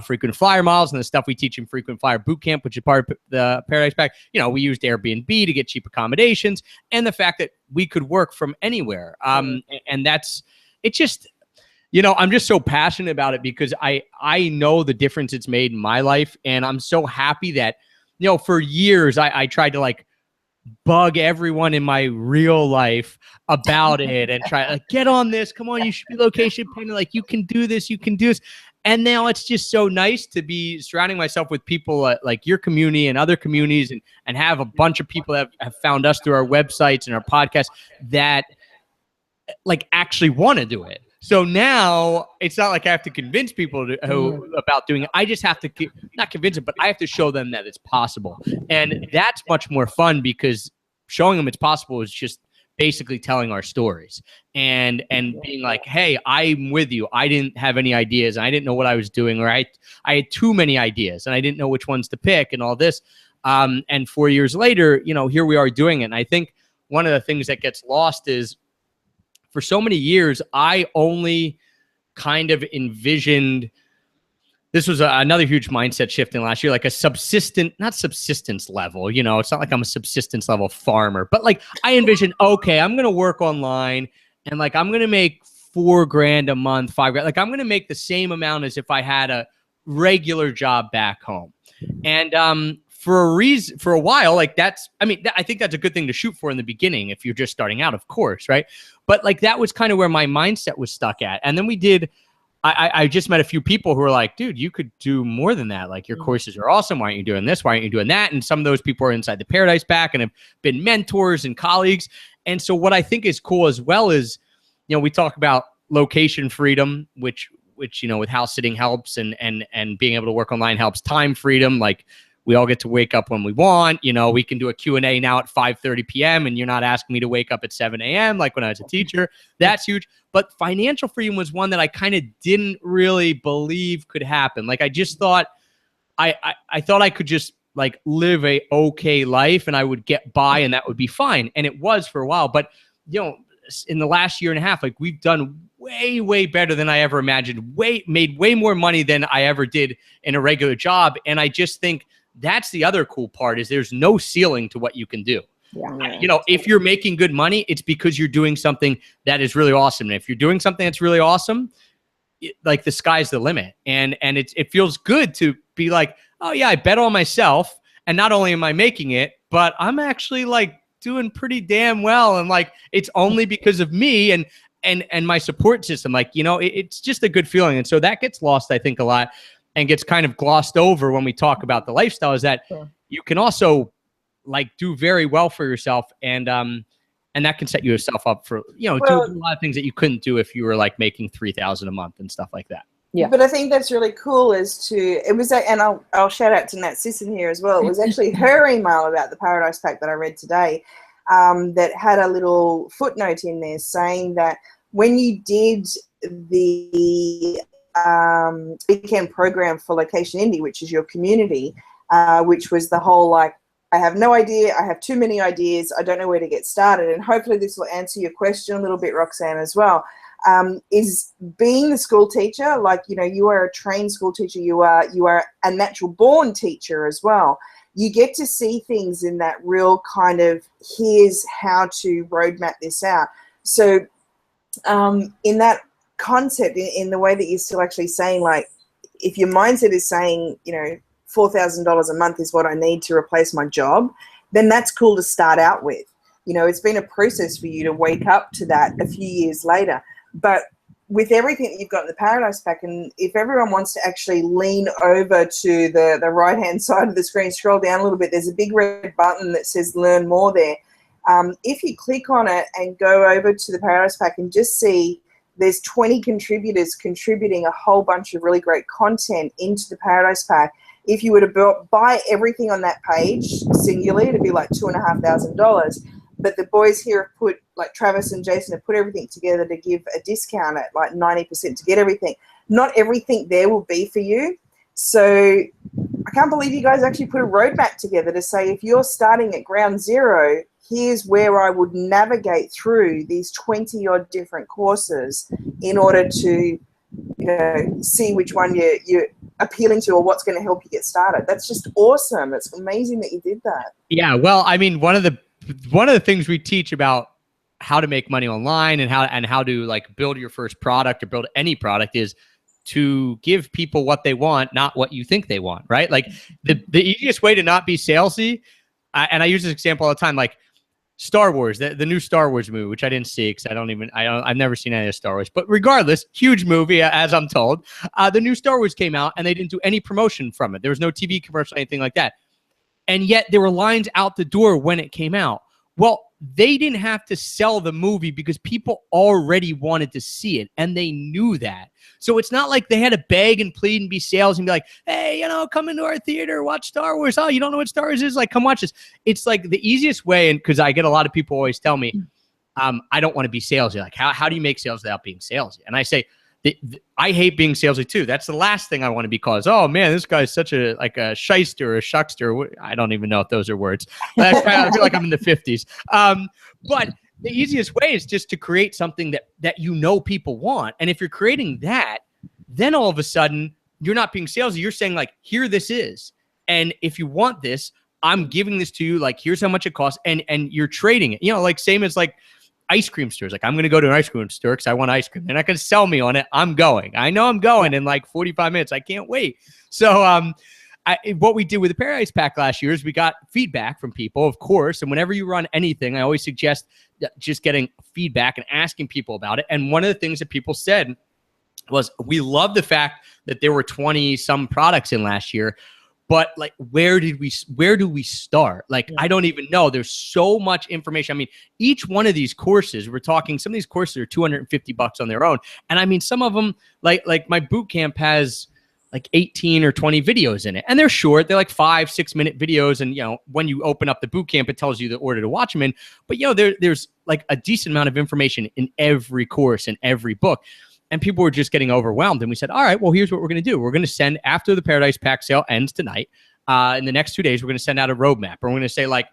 frequent flyer miles and the stuff we teach in frequent flyer boot camp, which is part of the Paradise Pack. You know, we used Airbnb to get cheap accommodations, and the fact that we could work from anywhere. And it's just, you know, I'm just so passionate about it because I know the difference it's made in my life. And I'm so happy that, you know, for years I tried to like bug everyone in my real life about it and try like, get on this, come on, you should be location dependent, like you can do this. And now it's just so nice to be surrounding myself with people like your community and other communities, and have a bunch of people that have found us through our websites and our podcasts that like actually want to do it. So now it's not like I have to convince people about doing it. I just have to not convince them, but I have to show them that it's possible. And that's much more fun because showing them it's possible is just basically telling our stories and being like, hey, I'm with you. I didn't have any ideas. I didn't know what I was doing, or I had too many ideas and I didn't know which ones to pick and all this. And 4 years later, you know, here we are doing it. And I think one of the things that gets lost is, for so many years, I only kind of envisioned, this was another huge mindset shift in last year, like a not subsistence level, you know, it's not like I'm a subsistence level farmer, but like I envisioned, okay, I'm going to work online and like, I'm going to make $4,000 a month, $5,000. Like I'm going to make the same amount as if I had a regular job back home. And, for a while, like I think that's a good thing to shoot for in the beginning if you're just starting out, of course, right? But like that was kind of where my mindset was stuck at. And then I just met a few people who were like, dude, you could do more than that. Like your courses are awesome. Why aren't you doing this? Why aren't you doing that? And some of those people are inside the Paradise Pack and have been mentors and colleagues. And so what I think is cool as well is, you know, we talk about location freedom, which, you know, with house sitting helps and being able to work online helps. Time freedom, like we all get to wake up when we want. You know, we can do a Q&A now at 5:30 p.m. and you're not asking me to wake up at 7 a.m. like when I was a teacher. That's huge. But financial freedom was one that I kind of didn't really believe could happen. Like I just thought, I thought I could just like live a okay life and I would get by and that would be fine. And it was for a while. But, you know, in the last year and a half, like we've done way, way better than I ever imagined, made way more money than I ever did in a regular job. And I just think that's the other cool part is there's no ceiling to what you can do. Yeah. You know, if you're making good money, it's because you're doing something that is really awesome. And if you're doing something that's really awesome, like the sky's the limit. And it feels good to be like, oh yeah, I bet on myself. And not only am I making it, but I'm actually like doing pretty damn well. And like, it's only because of me and my support system. Like, you know, it's just a good feeling. And so that gets lost, I think, a lot and gets kind of glossed over when we talk about the lifestyle is that you can also like do very well for yourself. And that can set yourself up for, you know, do a lot of things that you couldn't do if you were like making $3,000 a month and stuff like that.
Yeah. But I think that's really cool and I'll shout out to Nat Sisson here as well. It was actually her email about the Paradise Pack that I read today that had a little footnote in there saying that when you did the weekend program for Location Indie, which is your community, which was the whole like, I have no idea, I have too many ideas, I don't know where to get started. And hopefully this will answer your question a little bit, Roxanne, as well. Is being the school teacher, like, you know, you are a trained school teacher, you are a natural born teacher as well. You get to see things in that real kind of, here's how to roadmap this out. So in that concept, in the way that you're still actually saying, like, if your mindset is saying, you know, $4,000 a month is what I need to replace my job, then that's cool to start out with. You know, it's been a process for you to wake up to that a few years later. But with everything that you've got in the Paradise Pack, and if everyone wants to actually lean over to the right-hand side of the screen, scroll down a little bit, there's a big red button that says Learn More there. If you click on it and go over to the Paradise Pack and just see there's 20 contributors contributing a whole bunch of really great content into the Paradise Pack. If you were to buy everything on that page singularly, it'd be like $2,500. But the boys here have put, like Travis and Jason have put everything together to give a discount at like 90% to get everything. Not everything there will be for you. So I can't believe you guys actually put a roadmap together to say, if you're starting at ground zero, here's where I would navigate through these 20 odd different courses in order to, you know, see which one you're appealing to or what's going to help you get started. That's just awesome. It's amazing that you did that.
Yeah. Well, I mean, one of the things we teach about how to make money online and how to like build your first product or build any product is to give people what they want, not what you think they want, right? Like the easiest way to not be salesy, and I use this example all the time, like Star Wars, the new Star Wars movie, which I didn't see because I've never seen any of Star Wars, but regardless, huge movie, as I'm told. The new Star Wars came out and they didn't do any promotion from it. There was no TV commercial, anything like that. And yet there were lines out the door when it came out. Well, they didn't have to sell the movie because people already wanted to see it and they knew that. So it's not like they had to beg and plead and be sales and be like, hey, you know, come into our theater, watch Star Wars. Oh, you don't know what Star Wars is? Like, come watch this. It's like the easiest way. And because I get a lot of people always tell me, I don't want to be salesy. Like, how do you make sales without being salesy? And I say, I hate being salesy too. That's the last thing I want to be called. Oh man, this guy's such a shyster or a shuckster. I don't even know if those are words. I feel like I'm in the 50s. But The easiest way is just to create something that you know people want. And if you're creating that, then all of a sudden you're not being salesy. You're saying like, here this is. And if you want this, I'm giving this to you. Like, here's how much it costs. And you're trading it. You know, like same as like ice cream stores. Like, I'm going to go to an ice cream store because I want ice cream. They're not going to sell me on it. I'm going. I know I'm going in like 45 minutes. I can't wait. So what we did with the Paradise Pack last year is we got feedback from people, of course. And whenever you run anything, I always suggest just getting feedback and asking people about it. And one of the things that people said was, we love the fact that there were 20 some products in last year, but like, where do we start? Like, I don't even know. There's so much information. I mean, each one of these courses, we're talking, some of these courses are $250 on their own. And I mean, some of them, like my boot camp has like 18 or 20 videos in it. And they're short. They're like 5-6 minute videos. And, you know, when you open up the boot camp, it tells you the order to watch them in. But, you know, there's like a decent amount of information in every course and every book. And people were just getting overwhelmed. And we said, all right, well, here's what we're going to do. We're going to send, after the Paradise Pack sale ends tonight, in the next 2 days, we're going to send out a roadmap. We're going to say, like,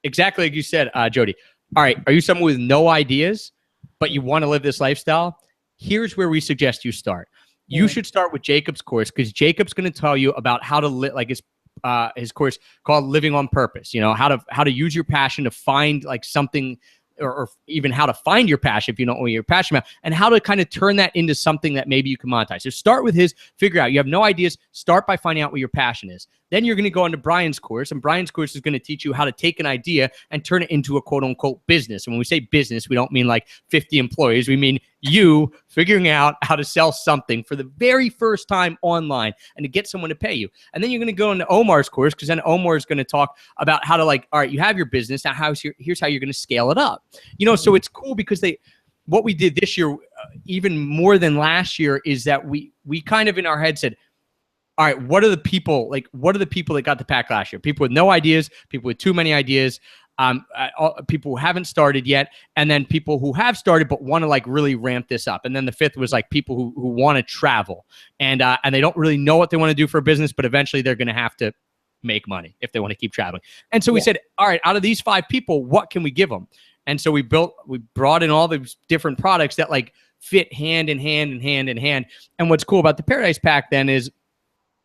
exactly like you said, Jodie, all right, are you someone with no ideas, but you want to live this lifestyle? Here's where we suggest you start. You should start with Jacob's course, because Jacob's going to tell you about how to live, like his course called Living on Purpose. You know, how to use your passion to find like something, or even how to find your passion if you don't know what you're passionate about, and how to kind of turn that into something that maybe you can monetize. So start with his, figure out, you have no ideas, start by finding out what your passion is. Then you're going to go into Brian's course, and Brian's course is going to teach you how to take an idea and turn it into a quote unquote business. And when we say business, we don't mean like 50 employees. We mean you figuring out how to sell something for the very first time online and to get someone to pay you. And then you're going to go into Omar's course, because then Omar is going to talk about how to, like, all right, you have your business. Now here's how you're going to scale it up. You know, so it's cool because what we did this year, even more than last year, is that we kind of in our head said, all right, what are the people that got the pack last year? People with no ideas, people with too many ideas, people who haven't started yet, and then people who have started but want to like really ramp this up. And then the fifth was like people who want to travel and they don't really know what they want to do for a business, but eventually they're going to have to make money if they want to keep traveling. And so we said, all right, out of these 5 people, what can we give them? And so we brought in all these different products that like fit hand in hand and hand in hand. And what's cool about the Paradise Pack then is,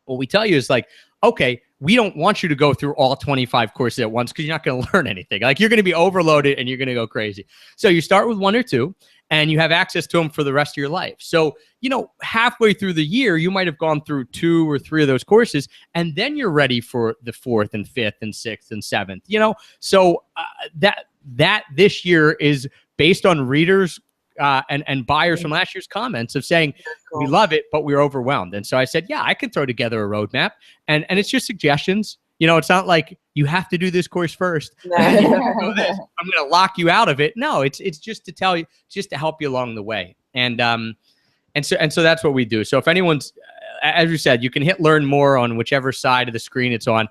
what we tell you is like, okay, we don't want you to go through all 25 courses at once, because you're not going to learn anything. Like, you're going to be overloaded and you're going to go crazy. So you start with 1 or 2 and you have access to them for the rest of your life. So, you know, halfway through the year, you might have gone through 2 or 3 of those courses, and then you're ready for the 4th and 5th and 6th and 7th, you know? So that this year is based on readers and buyers from last year's comments of saying, we love it, but we're overwhelmed. And so I said, yeah, I can throw together a roadmap, and it's just suggestions. You know, it's not like you have to do this course first. No. I'm going to lock you out of it. No, it's just to tell you, just to help you along the way. And so that's what we do. So if anyone's, as you said, you can hit learn more on whichever side of the screen it's on,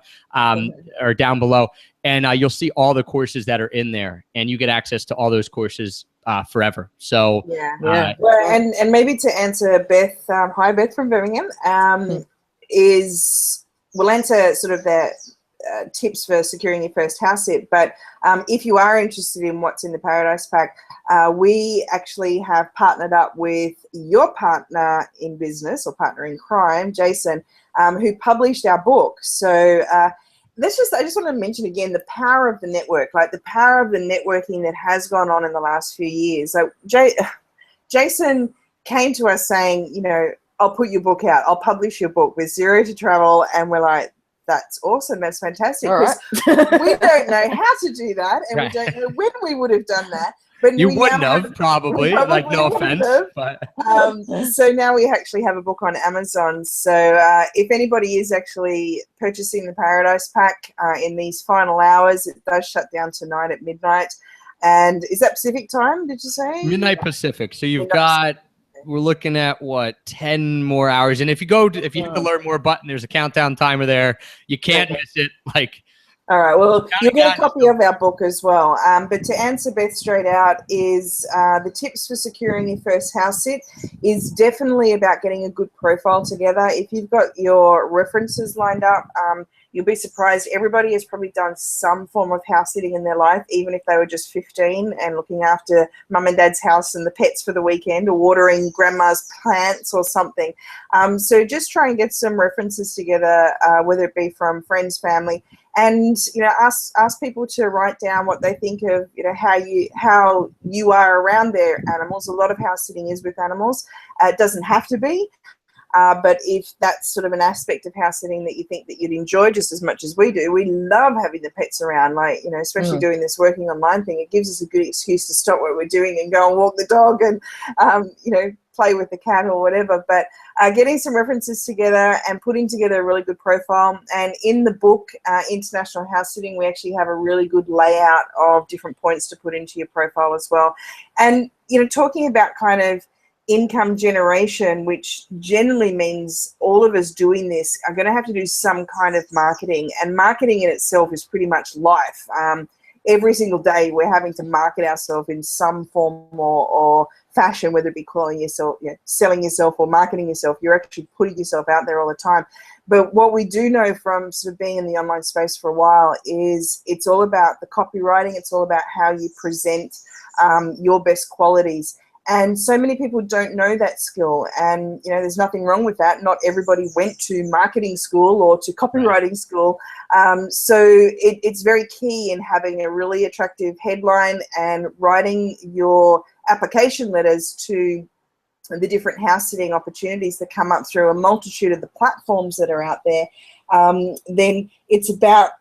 or down below, and you'll see all the courses that are in there, and you get access to all those courses forever. So
well, and maybe to answer Beth, hi Beth from Birmingham, we'll answer sort of the tips for securing your first house sit. But if you are interested in what's in the Paradise Pack, we actually have partnered up with your partner in business, or partner in crime, Jason, who published our book. So I just want to mention again the power of the network, like the power of the networking that has gone on in the last few years. So Jason came to us saying, you know, I'll put your book out. I'll publish your book with 0 to travel. And we're like, that's awesome. That's fantastic.
All right.
We don't know how to do that. And we don't know when we would have done that. But
you wouldn't have, probably, like, no offense. But.
So now we actually have a book on Amazon. So if anybody is actually purchasing the Paradise Pack in these final hours, it does shut down tonight at midnight. And is that Pacific time, did you say?
Midnight Pacific. So you've got, we're looking at what, 10 more hours. And if you hit the learn more button, there's a countdown timer there. You can't miss it. Like,
all right, well, you'll get a copy of our book as well. But to answer Beth straight out is the tips for securing your first house sit is definitely about getting a good profile together. If you've got your references lined up, you'll be surprised. Everybody has probably done some form of house sitting in their life, even if they were just 15 and looking after mum and dad's house and the pets for the weekend, or watering grandma's plants or something. So just try and get some references together, whether it be from friends, family, and ask people to write down what they think of how you are around their animals. A lot of house sitting is with animals. It doesn't have to be. But if that's sort of an aspect of house sitting that you think that you'd enjoy just as much as we do, we love having the pets around, especially doing this working online thing. It gives us a good excuse to stop what we're doing and go and walk the dog and, play with the cat or whatever. But getting some references together and putting together a really good profile. And in the book, International House Sitting, we actually have a really good layout of different points to put into your profile as well. And, talking about kind of income generation, which generally means all of us doing this are going to have to do some kind of marketing, and marketing in itself is pretty much life. Every single day we're having to market ourselves in some form or fashion, whether it be calling yourself, selling yourself or marketing yourself. You're actually putting yourself out there all the time. But what we do know from sort of being in the online space for a while is it's all about the copywriting. It's all about how you present your best qualities. And so many people don't know that skill, and there's nothing wrong with that. Not everybody went to marketing school or to copywriting school, so it's very key in having a really attractive headline and writing your application letters to the different house sitting opportunities that come up through a multitude of the platforms that are out there. Then it's about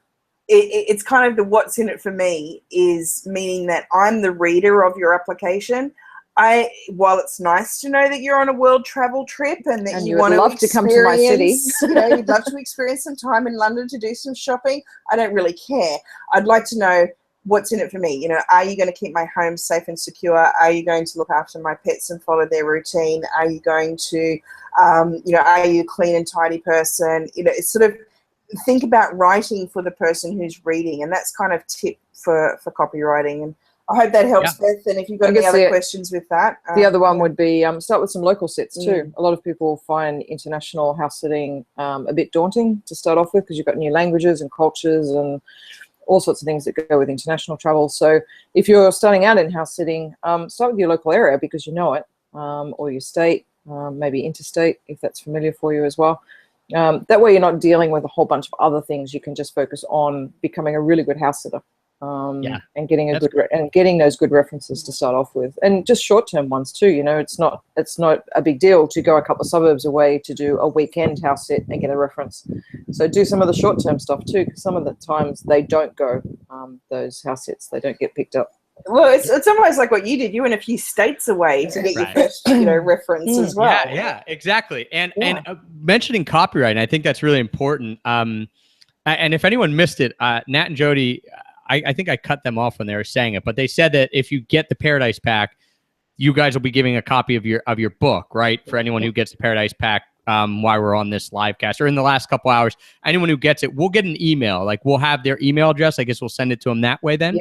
it's kind of the what's in it for me, is meaning that I'm the reader of your application. While it's nice to know that you're on a world travel trip and that you want
to come to my city,
you'd love to experience some time in London to do some shopping. I don't really care. I'd like to know what's in it for me. Are you going to keep my home safe and secure? Are you going to look after my pets and follow their routine? Are you going to, are you a clean and tidy person? It's sort of think about writing for the person who's reading, and that's kind of tip for copywriting. And I hope that helps, Beth. And if you've got any other questions with that.
The other one would be start with some local sits too. A lot of people find international house sitting a bit daunting to start off with, because you've got new languages and cultures and all sorts of things that go with international travel. So if you're starting out in house sitting, start with your local area because you know it, or your state, maybe interstate if that's familiar for you as well. That way you're not dealing with a whole bunch of other things. You can just focus on becoming a really good house sitter. And getting those good references to start off with, and just short-term ones too. It's not a big deal to go a couple of suburbs away to do a weekend house sit and get a reference. So do some of the short-term stuff too, because some of the times they don't go, those house sits, they don't get picked up.
Well, it's almost like what you did. You went a few states away to get your first, reference as well.
Yeah, exactly. And mentioning copyright, I think that's really important. And if anyone missed it, Nat and Jodie, I think I cut them off when they were saying it, but they said that if you get the Paradise Pack, you guys will be giving a copy of your book, right? For anyone who gets the Paradise Pack while we're on this live cast or in the last couple hours, anyone who gets it, we'll get an email. Like we'll have their email address. I guess we'll send it to them that way then.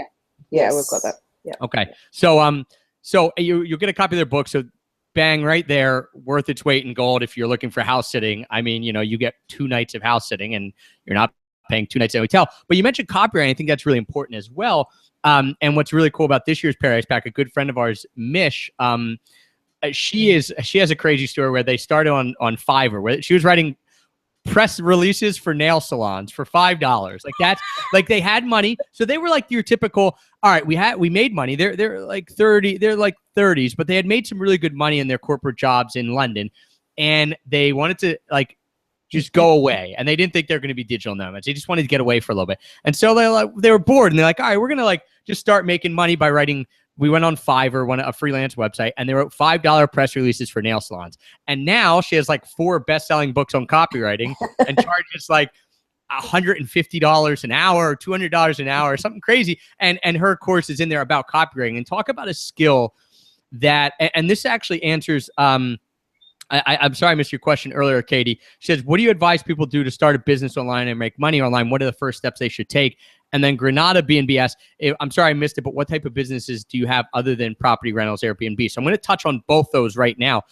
Yeah, we've got that. Yeah.
Okay. So you'll get a copy of their book. So bang, right there, worth its weight in gold if you're looking for house sitting. I mean, you get 2 nights of house sitting and you're not paying 2 nights at a hotel. But you mentioned copyright. I think that's really important as well. And what's really cool about this year's Paradise Pack, a good friend of ours, Mish, she has a crazy story where they started on Fiverr, where she was writing press releases for nail salons for $5. Like that's like they had money. So they were like your typical, all right, we made money. They're like 30s, but they had made some really good money in their corporate jobs in London. And they wanted to just go away, and they didn't think they're going to be digital nomads. They just wanted to get away for a little bit, and so they were bored, and they're like, all right, we're gonna just start making money by writing. We went on Fiverr, a freelance website, and they wrote $5 press releases for nail salons. And now she has 4 best-selling books on copywriting and charges $150 an hour or $200 an hour or something crazy. And her course is in there about copywriting. And talk about a skill that, and this actually answers. I'm sorry I missed your question earlier, Katie. She says, what do you advise people do to start a business online and make money online? What are the first steps they should take? And then Granada B&B asks, I'm sorry I missed it, but what type of businesses do you have other than property rentals, Airbnb? So I'm going to touch on both those right now.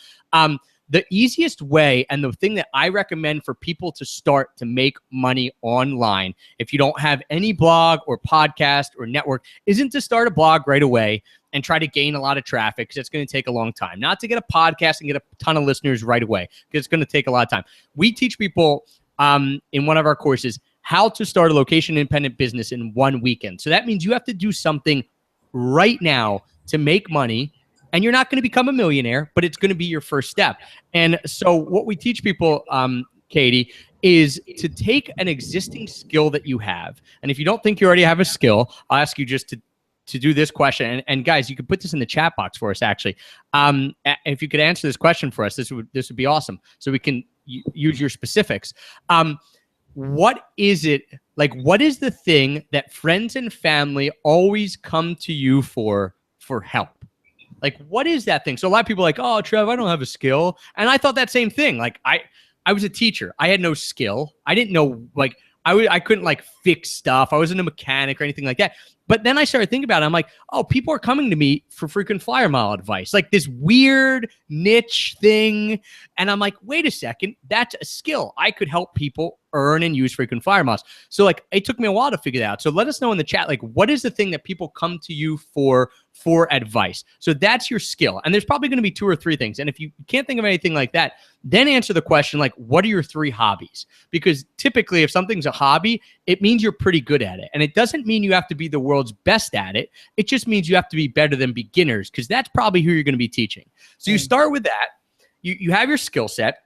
the easiest way and the thing that I recommend for people to start to make money online, if you don't have any blog or podcast or network, isn't to start a blog right away and try to gain a lot of traffic, because it's going to take a long time. Not to get a podcast and get a ton of listeners right away, because it's going to take a lot of time. We teach people in one of our courses how to start a location-independent business in 1 weekend. So that means you have to do something right now to make money, and you're not going to become a millionaire, but it's going to be your first step. And so what we teach people, Katie, is to take an existing skill that you have. And if you don't think you already have a skill, I'll ask you just to do this question. And guys, you could put this in the chat box for us, actually. If you could answer this question for us, this would be awesome. So we can use your specifics. What is it, like, what is the thing that friends and family always come to you for help? Like, what is that thing? So a lot of people are like, oh, Trev, I don't have a skill. And I thought that same thing. Like, I was a teacher. I had no skill. I didn't know, like, I couldn't like fix stuff. I wasn't a mechanic or anything like that. But then I started thinking about it. I'm like, oh, people are coming to me for frequent flyer mile advice, like this weird niche thing. And I'm like, wait a second, that's a skill. I could help people earn and use frequent flyer miles. So like, it took me a while to figure that out. So let us know in the chat, like, what is the thing that people come to you for advice? So that's your skill. And there's probably going to be 2 or 3 things. And if you can't think of anything like that, then answer the question, like, what are your 3 hobbies? Because typically if something's a hobby, it means you're pretty good at it. And it doesn't mean you have to be the world's best at it. It just means you have to be better than beginners, because that's probably who you're going to be teaching. So you start with that. You have your skill set.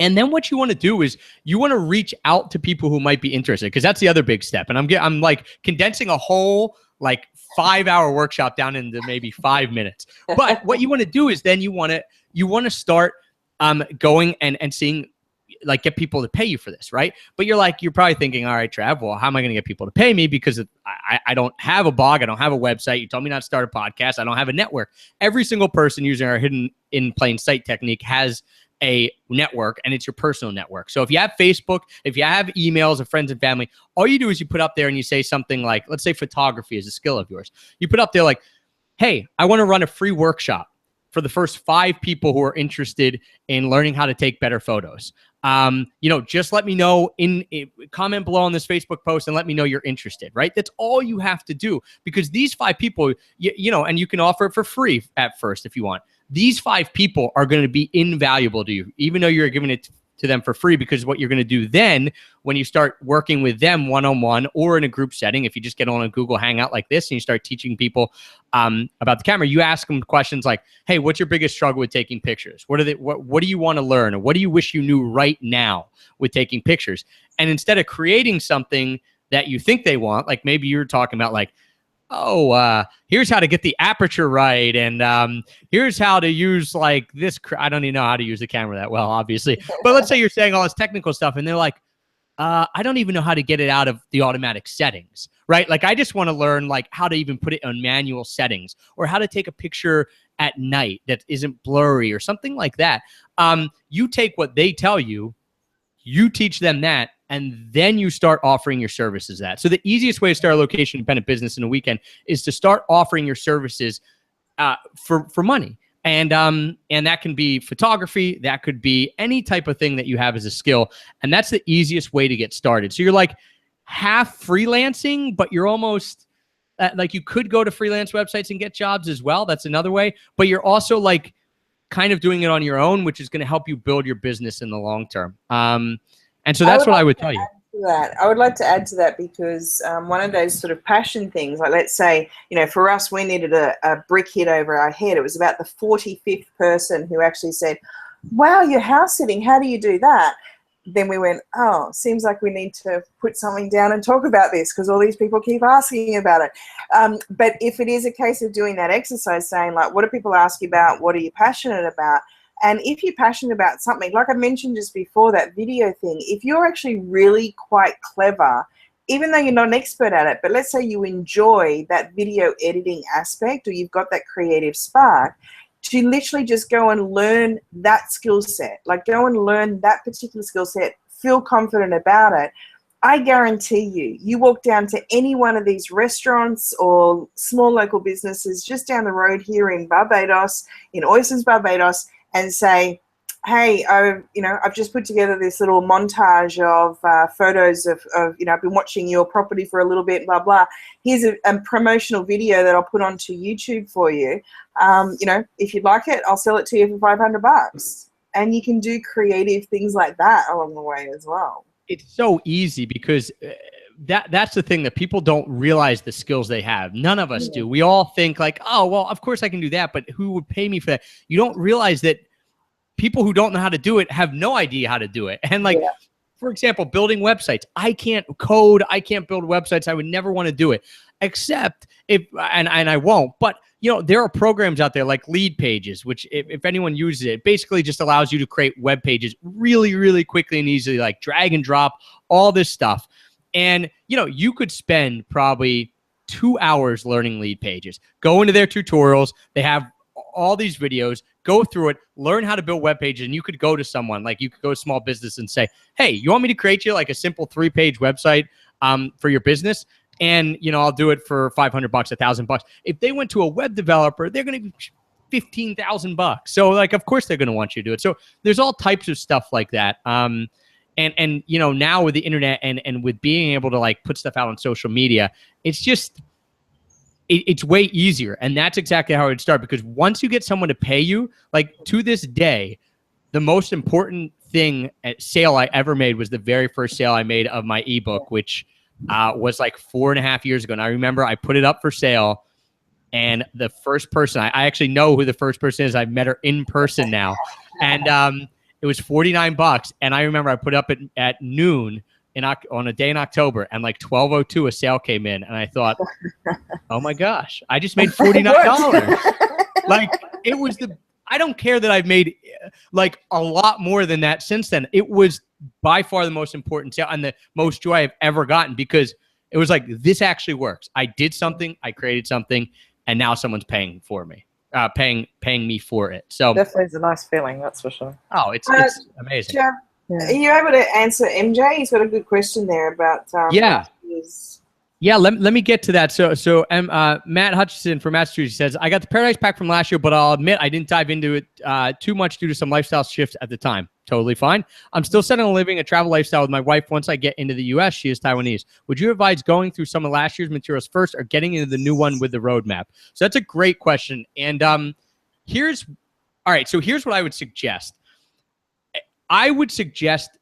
And then what you want to do is you want to reach out to people who might be interested, because that's the other big step. And I'm like condensing a whole like 5-hour workshop down into maybe 5 minutes. But what you want to do is then you want to start going and seeing, like, get people to pay you for this, right? But you're probably thinking, all right, Trav, well, how am I going to get people to pay me? Because I don't have a blog, I don't have a website. You told me not to start a podcast. I don't have a network. Every single person using our hidden in plain sight technique has a network, and it's your personal network. So if you have Facebook, if you have emails of friends and family, all you do is you put up there and you say something like, let's say photography is a skill of yours. You put up there like, hey, I want to run a free workshop for the first 5 people who are interested in learning how to take better photos. Just let me know in comment below on this Facebook post and let me know you're interested, right? That's all you have to do, because these 5 people, and you can offer it for free at first if you want. These 5 people are going to be invaluable to you, even though you're giving it to them for free, because what you're going to do then when you start working with them one-on-one or in a group setting, if you just get on a Google Hangout like this and you start teaching people about the camera, you ask them questions like, hey, what's your biggest struggle with taking pictures? What do you want to learn? Or what do you wish you knew right now with taking pictures? And instead of creating something that you think they want, like maybe you're talking about like, here's how to get the aperture right, and here's how to use like this. I don't even know how to use the camera that well, obviously. But let's say you're saying all this technical stuff, and they're like, I don't even know how to get it out of the automatic settings, right? Like, I just want to learn like how to even put it on manual settings, or how to take a picture at night that isn't blurry or something like that. You take what they tell you, you teach them that, and then you start offering your services that. So the easiest way to start a location-independent business in a weekend is to start offering your services for money. And that can be photography. That could be any type of thing that you have as a skill. And that's the easiest way to get started. So you're like half freelancing, but you're almost like you could go to freelance websites and get jobs as well. That's another way. But you're also like kind of doing it on your own, which is going to help you build your business in the long term. And so that's what I would tell you.
I would like to add to that, because one of those sort of passion things, like let's say, for us, we needed a brick hit over our head. It was about the 45th person who actually said, wow, you're house sitting. How do you do that? Then we went, oh, seems like we need to put something down and talk about this, because all these people keep asking about it. But if it is a case of doing that exercise, saying like, what do people ask you about? What are you passionate about? And if you're passionate about something, like I mentioned just before, that video thing, if you're actually really quite clever, even though you're not an expert at it, but let's say you enjoy that video editing aspect, or you've got that creative spark, to literally just go and learn that skill set, like go and learn that particular skill set, feel confident about it. I guarantee you walk down to any one of these restaurants or small local businesses just down the road here in Barbados, in Oysters, Barbados, and say, hey, I've just put together this little montage of photos of, I've been watching your property for a little bit, blah, blah. Here's a promotional video that I'll put onto YouTube for you. If you'd like it, I'll sell it to you for $500. And you can do creative things like that along the way as well.
It's so easy because that's the thing, that people don't realize the skills they have. None of us do. We all think like, oh, well, of course I can do that, but who would pay me for that? You don't realize that people who don't know how to do it have no idea how to do it. And like, for example, building websites. I can't code. I can't build websites. I would never want to do it, except if, and I won't, but there are programs out there like Lead Pages, which if anyone uses it, basically just allows you to create web pages really, really quickly and easily, like drag and drop all this stuff. And, you could spend probably 2 hours learning Lead Pages. Go into their tutorials. They have all these videos. Go through it. Learn how to build web pages. And you could go to someone, like you could go to small business and say, hey, you want me to create you like a simple 3-page website for your business? And, I'll do it for $500, $1,000. If they went to a web developer, they're going to be $15,000. So like, of course they're going to want you to do it. So there's all types of stuff like that. And now with the internet and with being able to like put stuff out on social media, it's just, it's way easier. And that's exactly how it would start, because once you get someone to pay you, like to this day, the most important sale I ever made was the very first sale I made of my ebook, which was like 4.5 years ago. And I remember I put it up for sale, and the first person, I actually know who the first person is. I've met her in person now. And it was $49. And I remember I put it up at noon on a day in October, and like 12:02 a sale came in, and I thought, oh my gosh, I just made $49. Like, it was I don't care that I've made like a lot more than that since then. It was by far the most important sale and the most joy I've ever gotten, because it was like, this actually works. I did something, I created something, and now someone's paying for me, paying me for it. So
definitely is a nice feeling, that's for sure.
Oh, it's amazing.
Jeff, are you able to answer MJ? He's got a good question there about
Yeah, let me get to that. So Matt Hutchison from Massachusetts says, I got the Paradise Pack from last year, but I'll admit I didn't dive into it too much due to some lifestyle shifts at the time. Totally fine. I'm still setting on living a travel lifestyle with my wife once I get into the U.S. She is Taiwanese. Would you advise going through some of last year's materials first or getting into the new one with the roadmap? So that's a great question. And here's what I would suggest. I would suggest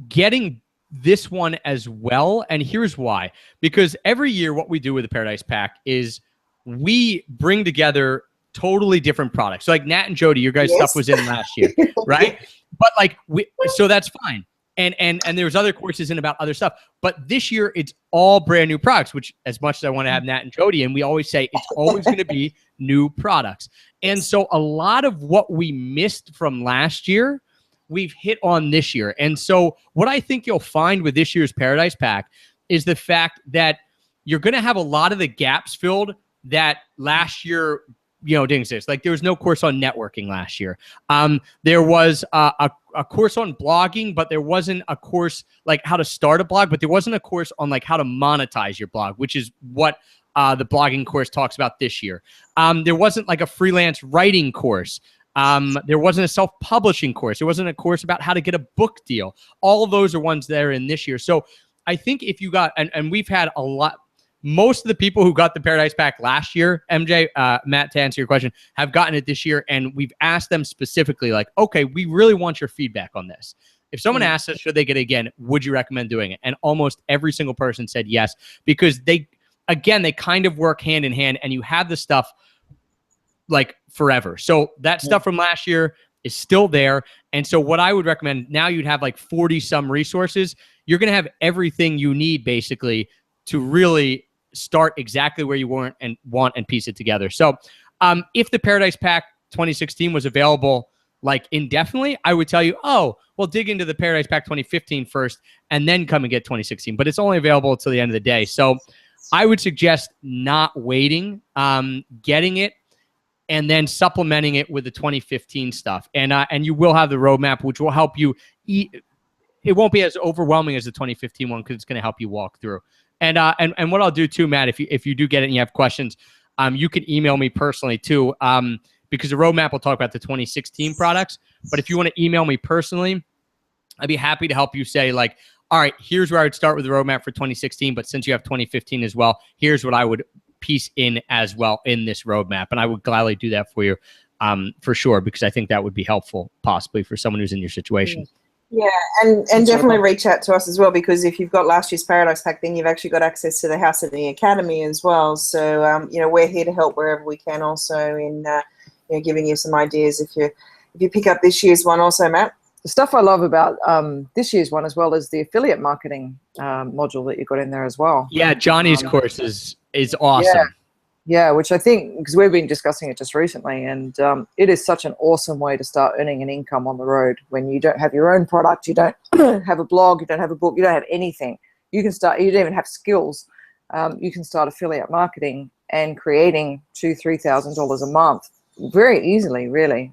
getting this one as well. And here's why. Because every year what we do with the Paradise Pack is we bring together totally different products. So like Nat and Jodie, your guys' stuff was in last year, right? But like so that's fine. And there's other courses in about other stuff. But this year it's all brand new products, which, as much as I want to have Nat and Jodie, and we always say it's always going to be new products. And so a lot of what we missed from last year, we've hit on this year. And so what I think you'll find with this year's Paradise Pack is the fact that you're going to have a lot of the gaps filled that last year, didn't exist. Like, there was no course on networking last year. There was a course on blogging, but there wasn't a course like how to start a blog, but there wasn't a course on like how to monetize your blog, which is what the blogging course talks about this year. There wasn't like a freelance writing course. There wasn't a self-publishing course. There wasn't a course about how to get a book deal. All of those are ones that are in this year. So I think if you got, and we've had a lot, most of the people who got the Paradise Pack last year, MJ, Matt, to answer your question, have gotten it this year. And we've asked them specifically, like, okay, we really want your feedback on this. If someone asks us, should they get it again, would you recommend doing it? And almost every single person said yes, because they kind of work hand in hand, and you have the stuff like forever. So that stuff from last year is still there. And so what I would recommend, now you'd have like 40 some resources. You're going to have everything you need basically to really start exactly where you want and piece it together. So if the Paradise Pack 2016 was available like indefinitely, I would tell you, oh, well, dig into the Paradise Pack 2015 first and then come and get 2016. But it's only available until the end of the day. So I would suggest not waiting, getting it, and then supplementing it with the 2015 stuff. And you will have the roadmap, which will help you. It won't be as overwhelming as the 2015 one, because it's going to help you walk through. And what I'll do too, Matt, if you do get it and you have questions, you can email me personally too, because the roadmap will talk about the 2016 products. But if you want to email me personally, I'd be happy to help you say like, all right, here's where I would start with the roadmap for 2016. But since you have 2015 as well, here's what I would piece in as well in this roadmap. And I would gladly do that for you for sure, because I think that would be helpful possibly for someone who's in your situation.
Yeah, and definitely reach out to us as well, because if you've got last year's Paradise Pack, then you've actually got access to the House Sitting Academy as well. So, you know, we're here to help wherever we can also in, you know, giving you some ideas if you pick up this year's one also, Matt.
The stuff I love about this year's one as well is the affiliate marketing module that you got in there as well.
Yeah, Johnny's course is awesome.
Yeah, which I think, because we've been discussing it just recently, and it is such an awesome way to start earning an income on the road when you don't have your own product, you don't have a blog, you don't have a book, you don't have anything. You can start, you don't even have skills. You can start affiliate marketing and creating $2,000-3,000 a month very easily, really,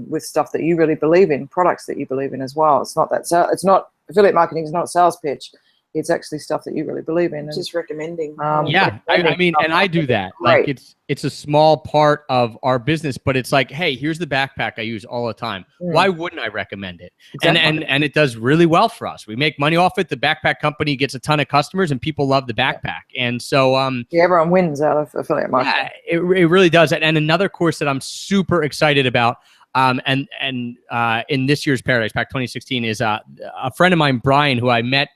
with stuff that you really believe in, products that you believe in as well. It's not that, it's not, affiliate marketing is not a sales pitch. It's actually stuff that you really believe in.
Just recommending.
Yeah, I mean, and I do that. Like it's a small part of our business, but it's like, hey, here's the backpack I use all the time. Why wouldn't I recommend it? Exactly. And it does really well for us. We make money off it. The backpack company gets a ton of customers, and people love the backpack. And so,
yeah, everyone wins out of affiliate marketing.
Yeah, it really does. And another course that I'm super excited about, in this year's Paradise Pack 2016 is a friend of mine, Brian, who I met,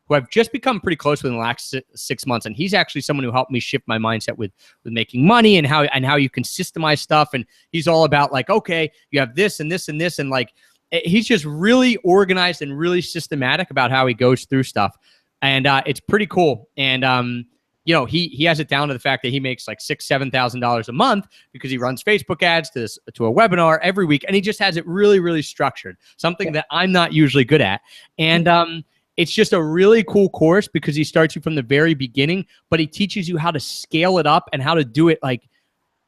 who I've just become pretty close with in the last 6 months. And he's actually someone who helped me shift my mindset with making money and how you can systemize stuff. And he's all about like, okay, you have this and this and this. And like, he's just really organized and really systematic about how he goes through stuff. And it's pretty cool. And, you know, he has it down to the fact that he makes like $6,000-7,000 a month because he runs Facebook ads to a webinar every week. And he just has it really, really structured, something that I'm not usually good at. And, it's just a really cool course because he starts you from the very beginning, but he teaches you how to scale it up and how to do it. Like,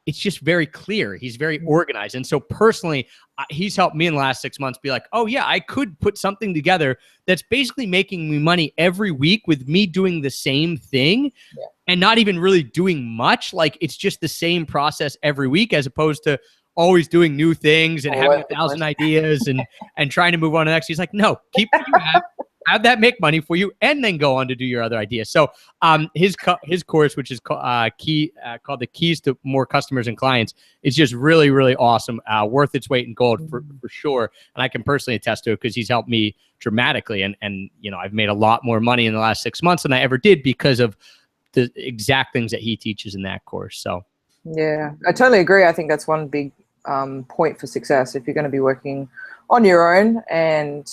it's just very clear. He's very organized. And so personally, he's helped me in the last 6 months be like, oh yeah, I could put something together that's basically making me money every week with me doing the same thing and not even really doing much. Like, it's just the same process every week, as opposed to always doing new things and having 1,000 ideas and trying to move on to the next. He's like, no, keep what you have that make money for you, and then go on to do your other ideas. So his course, which is called the Keys to More Customers and Clients, is just really, really awesome. Worth its weight in gold for sure. And I can personally attest to it because he's helped me dramatically. And you know, I've made a lot more money in the last 6 months than I ever did because of the exact things that he teaches in that course. So
yeah, I totally agree. I think that's one big point for success if you're going to be working on your own and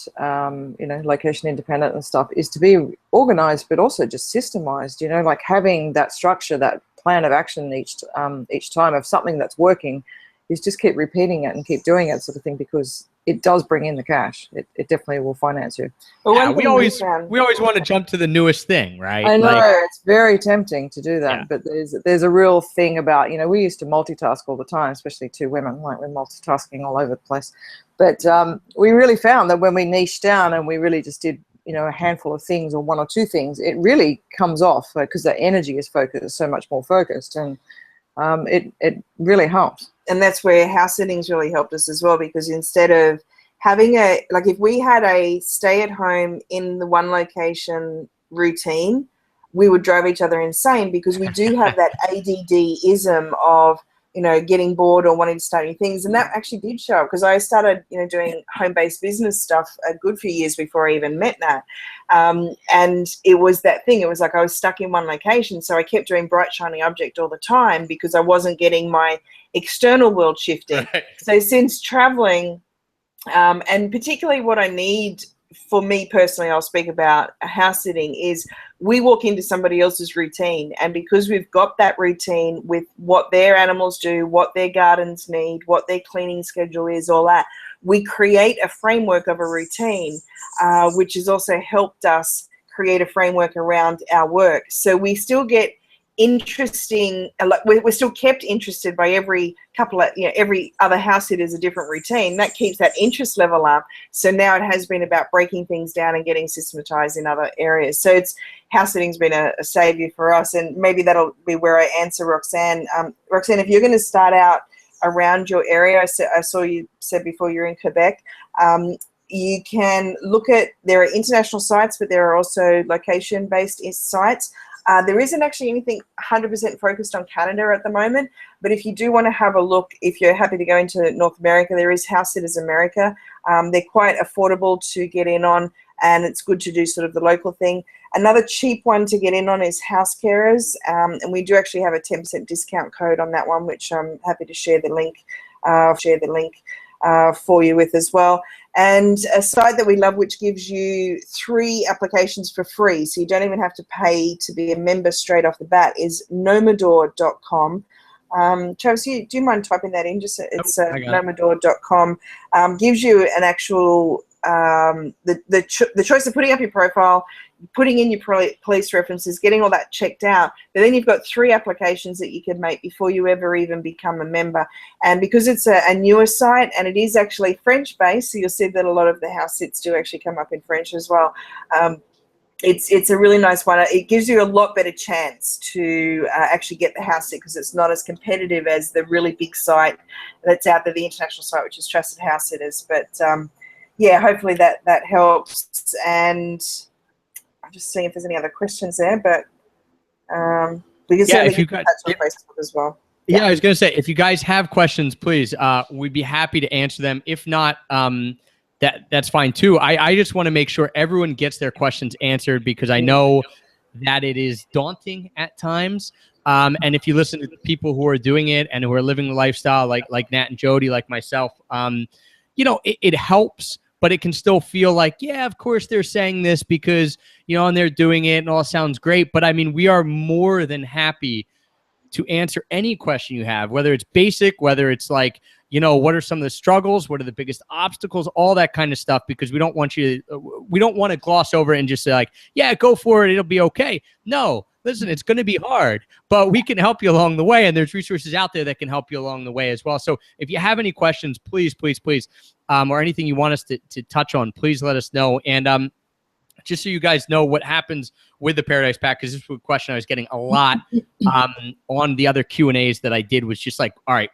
you know, location independent and stuff, is to be organized but also just systemized, you know, like having that structure, that plan of action each time of something that's working, is just keep repeating it and keep doing it, sort of thing, because it does bring in the cash. It definitely will finance you.
Yeah, we always want to jump to the newest thing, right?
I know, it's very tempting to do that, but there's a real thing about, you know, we used to multitask all the time, especially two women, like we're multitasking all over the place. But we really found that when we niched down and we really just did, you know, a handful of things or one or two things, it really comes off because the energy is focused, so much more focused, and it really helps. And
that's where house sittings really helped us as well, because instead of having if we had a stay at home in the one location routine, we would drive each other insane, because we do have that ADD-ism of, you know, getting bored or wanting to start new things. And that actually did show up, because I started, you know, doing home-based business stuff a good few years before I even met Nat. And it was that thing. It was like I was stuck in one location. So I kept doing bright, shiny object all the time because I wasn't getting my external world shifting. Right. So since traveling, and particularly what I need for me personally, I'll speak about a house sitting, is we walk into somebody else's routine, and because we've got that routine with what their animals do, what their gardens need, what their cleaning schedule is, all that, we create a framework of a routine, which has also helped us create a framework around our work. So we still get interesting, like we're still kept interested by every couple of, you know, every other house sitter is a different routine. That keeps that interest level up. So now it has been about breaking things down and getting systematized in other areas. So it's house sitting's been a savior for us, and maybe that'll be where I answer Roxanne. Roxanne, if you're going to start out around your area. I saw you said before you're in Quebec. You can look at, there are international sites, but there are also location-based sites. There isn't actually anything 100% focused on Canada at the moment, but if you do want to have a look, if you're happy to go into North America, there is House Sitters America. They're quite affordable to get in on, and it's good to do sort of the local thing. Another cheap one to get in on is House Carers, and we do actually have a 10% discount code on that one, which I'm happy to share the link for you with as well. And a site that we love, which gives you 3 applications for free, so you don't even have to pay to be a member straight off the bat, is nomador.com. Travis, do you mind typing that in? Just it's nomador.com. Gives you an actual the choice of putting up your profile, putting in your police references, getting all that checked out. But then you've got 3 applications that you can make before you ever even become a member. And because it's a newer site and it is actually French-based, so you'll see that a lot of the house sits do actually come up in French as well. It's a really nice one. It gives you a lot better chance to actually get the house sit, because it's not as competitive as the really big site that's out there, the international site, which is Trusted House Sitters. But yeah, hopefully that helps. And I'm just seeing if there's any other questions there, but we can certainly get touch on Facebook as well.
Yeah, I was going to say, if you guys have questions, please, we'd be happy to answer them. If not, that's fine too. I just want to make sure everyone gets their questions answered, because I know that it is daunting at times. And if you listen to the people who are doing it and who are living the lifestyle, like Nat and Jody, like myself, you know, it helps. But it can still feel like, yeah, of course they're saying this because, you know, and they're doing it and all sounds great. But I mean, we are more than happy to answer any question you have, whether it's basic, whether it's like, you know, what are some of the struggles? What are the biggest obstacles? All that kind of stuff, because we don't want to gloss over it and just say like, yeah, go for it, it'll be okay. No, listen, it's going to be hard, but we can help you along the way. And there's resources out there that can help you along the way as well. So if you have any questions, please, or anything you want us to touch on, please let us know. And just so you guys know what happens with the Paradise Pack, because this was a question I was getting a lot on the other Q&As that I did, was just like, all right,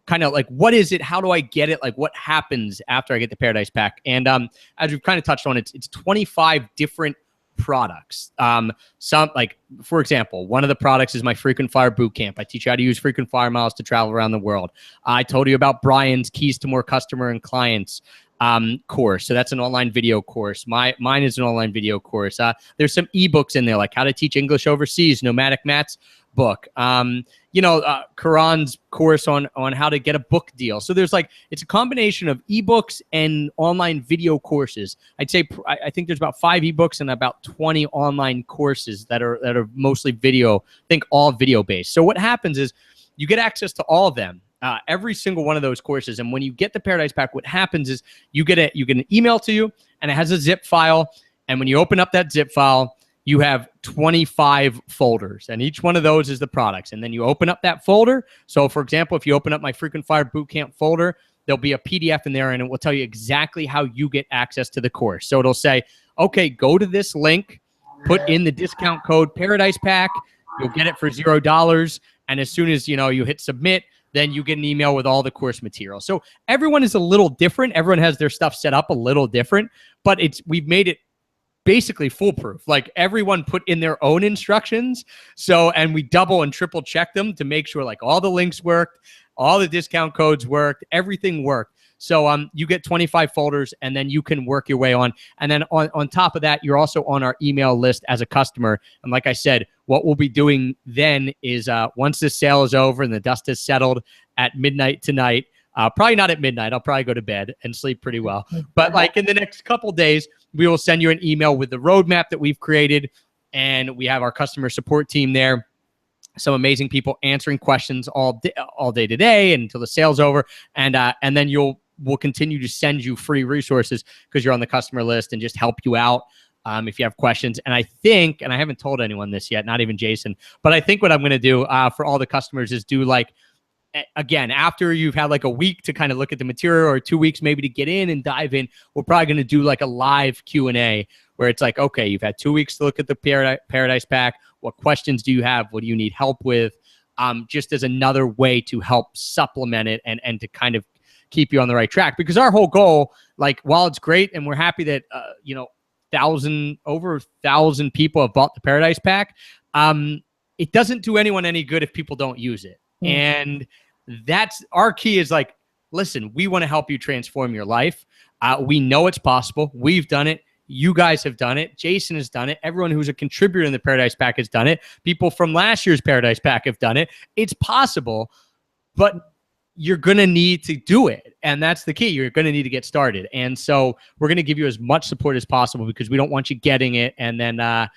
kind of like, what is it? How do I get it? Like, what happens after I get the Paradise Pack? And as we've kind of touched on, it's 25 different products. Some, like, for example, one of the products is my Frequent Flyer Bootcamp. I teach you how to use frequent flyer miles to travel around the world. I told you about Brian's Keys to More Customer and Clients course. So that's an online video course. Mine is an online video course. There's some ebooks in there, like How to Teach English Overseas, Nomadic Matt's book. You know, Karan's course on how to get a book deal. So there's like, it's a combination of ebooks and online video courses. I'd say I think there's about 5 ebooks and about 20 online courses that are mostly video. I think all video based. So what happens is you get access to all of them. Every single one of those courses. And when you get the Paradise Pack, what happens is you get an email to you, and it has a zip file. And when you open up that zip file, you have 25 folders, and each one of those is the products. And then you open up that folder. So for example, if you open up my Frequent Flyer Bootcamp folder, there'll be a PDF in there, and it will tell you exactly how you get access to the course. So it'll say, okay, go to this link, put in the discount code Paradise Pack, you'll get it for $0. And as soon as, you know, you hit submit, then you get an email with all the course material. So everyone is a little different. Everyone has their stuff set up a little different, but we've made it basically foolproof. Like, everyone put in their own instructions. So, and we double and triple check them to make sure like all the links worked, all the discount codes worked, everything worked. So you get 25 folders, and then you can work your way on. And then on top of that, you're also on our email list as a customer. And like I said, what we'll be doing then is once this sale is over and the dust has settled at midnight tonight, probably not at midnight, I'll probably go to bed and sleep pretty well. But like in the next couple days, we will send you an email with the roadmap that we've created. And we have our customer support team there. Some amazing people answering questions all day today until the sale's over. And then we'll continue to send you free resources because you're on the customer list, and just help you out if you have questions. And I think, and I haven't told anyone this yet, not even Jason, but I think what I'm going to do for all the customers is do like, again, after you've had like a week to kind of look at the material, or 2 weeks maybe to get in and dive in, we're probably going to do like a live Q&A where it's like, okay, you've had 2 weeks to look at the Paradise Pack. What questions do you have? What do you need help with? just as another way to help supplement it and to kind of keep you on the right track. Because our whole goal, like, while it's great and we're happy that, over 1,000 people have bought the Paradise Pack, it doesn't do anyone any good if people don't use it. And that's our key, is like, listen, we want to help you transform your life. We know it's possible. We've done it. You guys have done it. Jason has done it. Everyone who's a contributor in the Paradise Pack has done it. People from last year's Paradise Pack have done it. It's possible, but you're going to need to do it. And that's the key. You're going to need to get started. And so we're going to give you as much support as possible, because we don't want you getting it and then,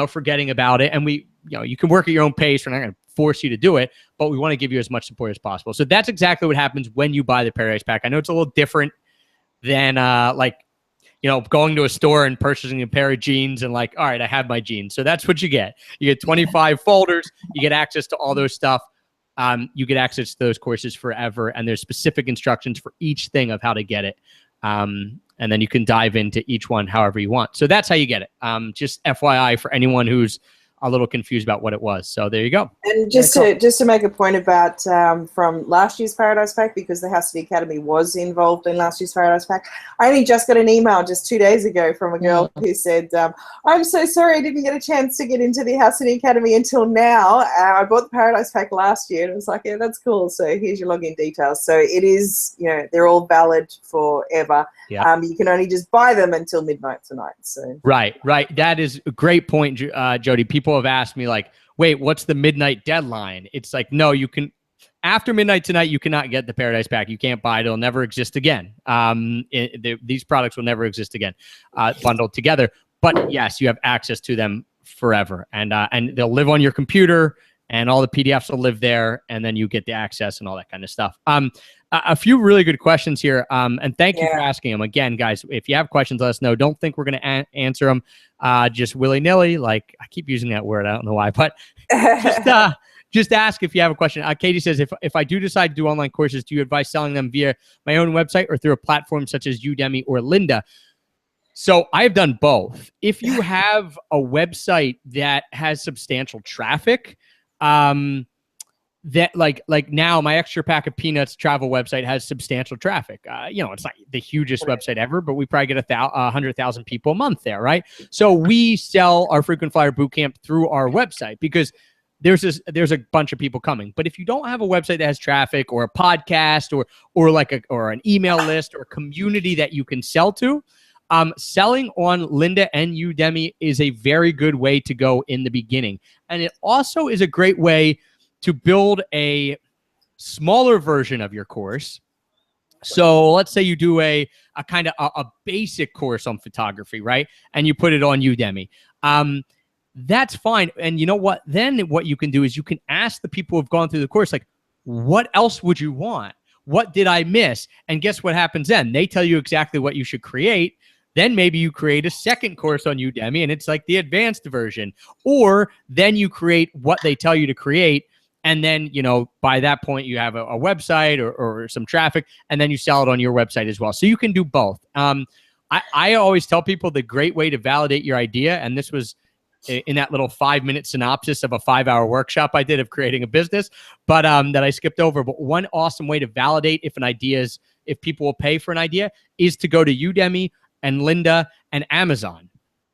forgetting about it. And you can work at your own pace. We're not going to force you to do it, but we want to give you as much support as possible. So that's exactly what happens when you buy the Paradise Pack. I know it's a little different than going to a store and purchasing a pair of jeans and like, all right, I have my jeans. So that's what you get. You get 25 folders. You get access to all those stuff. You get access to those courses forever. And there's specific instructions for each thing of how to get it. And then you can dive into each one however you want. So that's how you get it. Just FYI for anyone who's a little confused about what it was. So there you go.
And just to make a point about from last year's Paradise Pack, because the House City Academy was involved in last year's Paradise Pack, I only just got an email just 2 days ago from a girl who said, I'm so sorry I didn't get a chance to get into the House City Academy until now. I bought the Paradise Pack last year. And it was like, yeah, that's cool. So here's your login details. So it is, they're all valid forever.
Yeah.
You can only just buy them until midnight tonight. So
Right. That is a great point, Jodie. People have asked me like, wait, what's the midnight deadline? It's like, no, you can, after midnight tonight, you cannot get the Paradise Pack. You can't buy it. It'll never exist again. These products will never exist again, bundled together. But yes, you have access to them forever, and they'll live on your computer, and all the PDFs will live there, and then you get the access and all that kind of stuff. A few really good questions here, and thank you for asking them. Again, guys, if you have questions, let us know. Don't think we're going to answer them just willy-nilly. Like, I keep using that word. I don't know why, but just ask if you have a question. Katie says, if I do decide to do online courses, do you advise selling them via my own website or through a platform such as Udemy or Lynda? So I've done both. If you have a website that has substantial traffic, that like now my Extra Pack of Peanuts travel website has substantial traffic. It's not the hugest website ever, but we probably get 100,000 people a month there, right? So we sell our Frequent Flyer Bootcamp through our website because there's a bunch of people coming. But if you don't have a website that has traffic, or a podcast, or an email list, or a community that you can sell to, selling on Lynda and Udemy is a very good way to go in the beginning. And it also is a great way to build a smaller version of your course. So let's say you do a kind of a basic course on photography, right? And you put it on Udemy. That's fine. And you know what? Then what you can do is you can ask the people who've gone through the course, like, what else would you want? What did I miss? And guess what happens then? They tell you exactly what you should create. Then maybe you create a second course on Udemy and it's like the advanced version. Or then you create what they tell you to create. And then, by that point, you have a website or some traffic, and then you sell it on your website as well. So you can do both. I always tell people the great way to validate your idea, and this was in that little 5-minute synopsis of a 5-hour workshop I did of creating a business, but that I skipped over. But one awesome way to validate if people will pay for an idea is to go to Udemy and Lynda and Amazon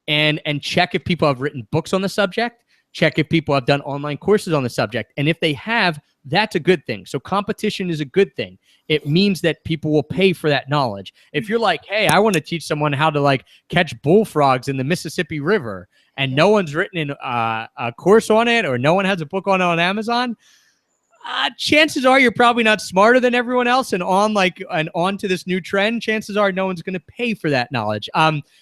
and check if people have written books on the subject. Check if people have done online courses on the subject. And if they have, that's a good thing. So competition is a good thing. It means that people will pay for that knowledge. If you're like, hey, I want to teach someone how to catch bullfrogs in the Mississippi River, and no one's written a course on it, or no one has a book on it on Amazon, chances are you're probably not smarter than everyone else and on to this new trend. Chances are no one's going to pay for that knowledge.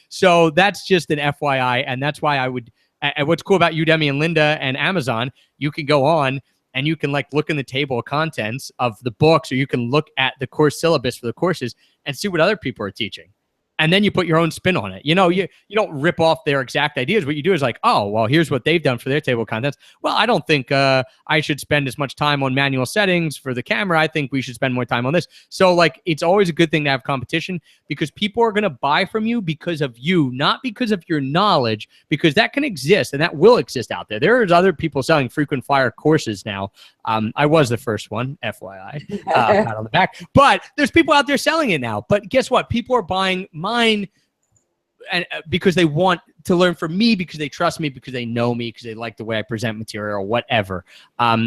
So that's just an FYI. And that's why I would, and what's cool about Udemy and Lynda and Amazon, you can go on and you can look in the table of contents of the books, or you can look at the course syllabus for the courses and see what other people are teaching. and then you put your own spin on it. You know, you don't rip off their exact ideas. What you do is like, oh, well, here's what they've done for their table of contents. Well, I don't think I should spend as much time on manual settings for the camera. I think we should spend more time on this. So like, it's always a good thing to have competition, because people are going to buy from you because of you, not because of your knowledge, because that can exist and that will exist out there. There's other people selling frequent flyer courses now. I was the first one, FYI, pat on the back. But there's people out there selling it now. But guess what? People are buying mine and because they want to learn from me, because they trust me, because they know me, because they like the way I present material or whatever.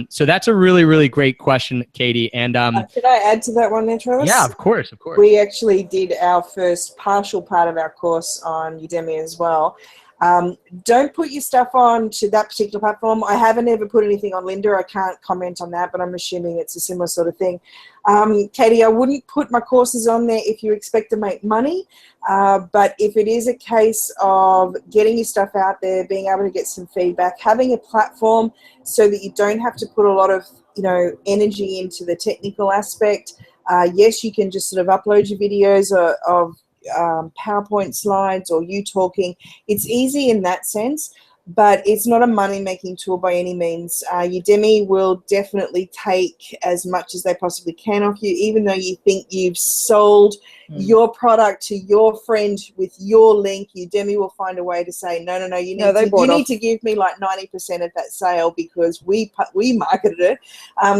So that's a really, really great question, Katie. And
could I add to that one there, Travis?
Yeah, of course, of course.
We actually did our first partial part of our course on Udemy as well. Don't put your stuff on to that particular platform. I haven't ever put anything on Lynda. I can't comment on that, but I'm assuming it's a similar sort of thing. Katie, I wouldn't put my courses on there if you expect to make money. But if it is a case of getting your stuff out there, being able to get some feedback, having a platform so that you don't have to put a lot of, energy into the technical aspect. Yes, you can just sort of upload your videos of PowerPoint slides or you talking. It's easy in that sense, but it's not a money-making tool by any means. Udemy will definitely take as much as they possibly can off you, even though you think you've sold your product to your friend with your link. Udemy will find a way to say, no, you need to give me like 90% of that sale because we marketed it.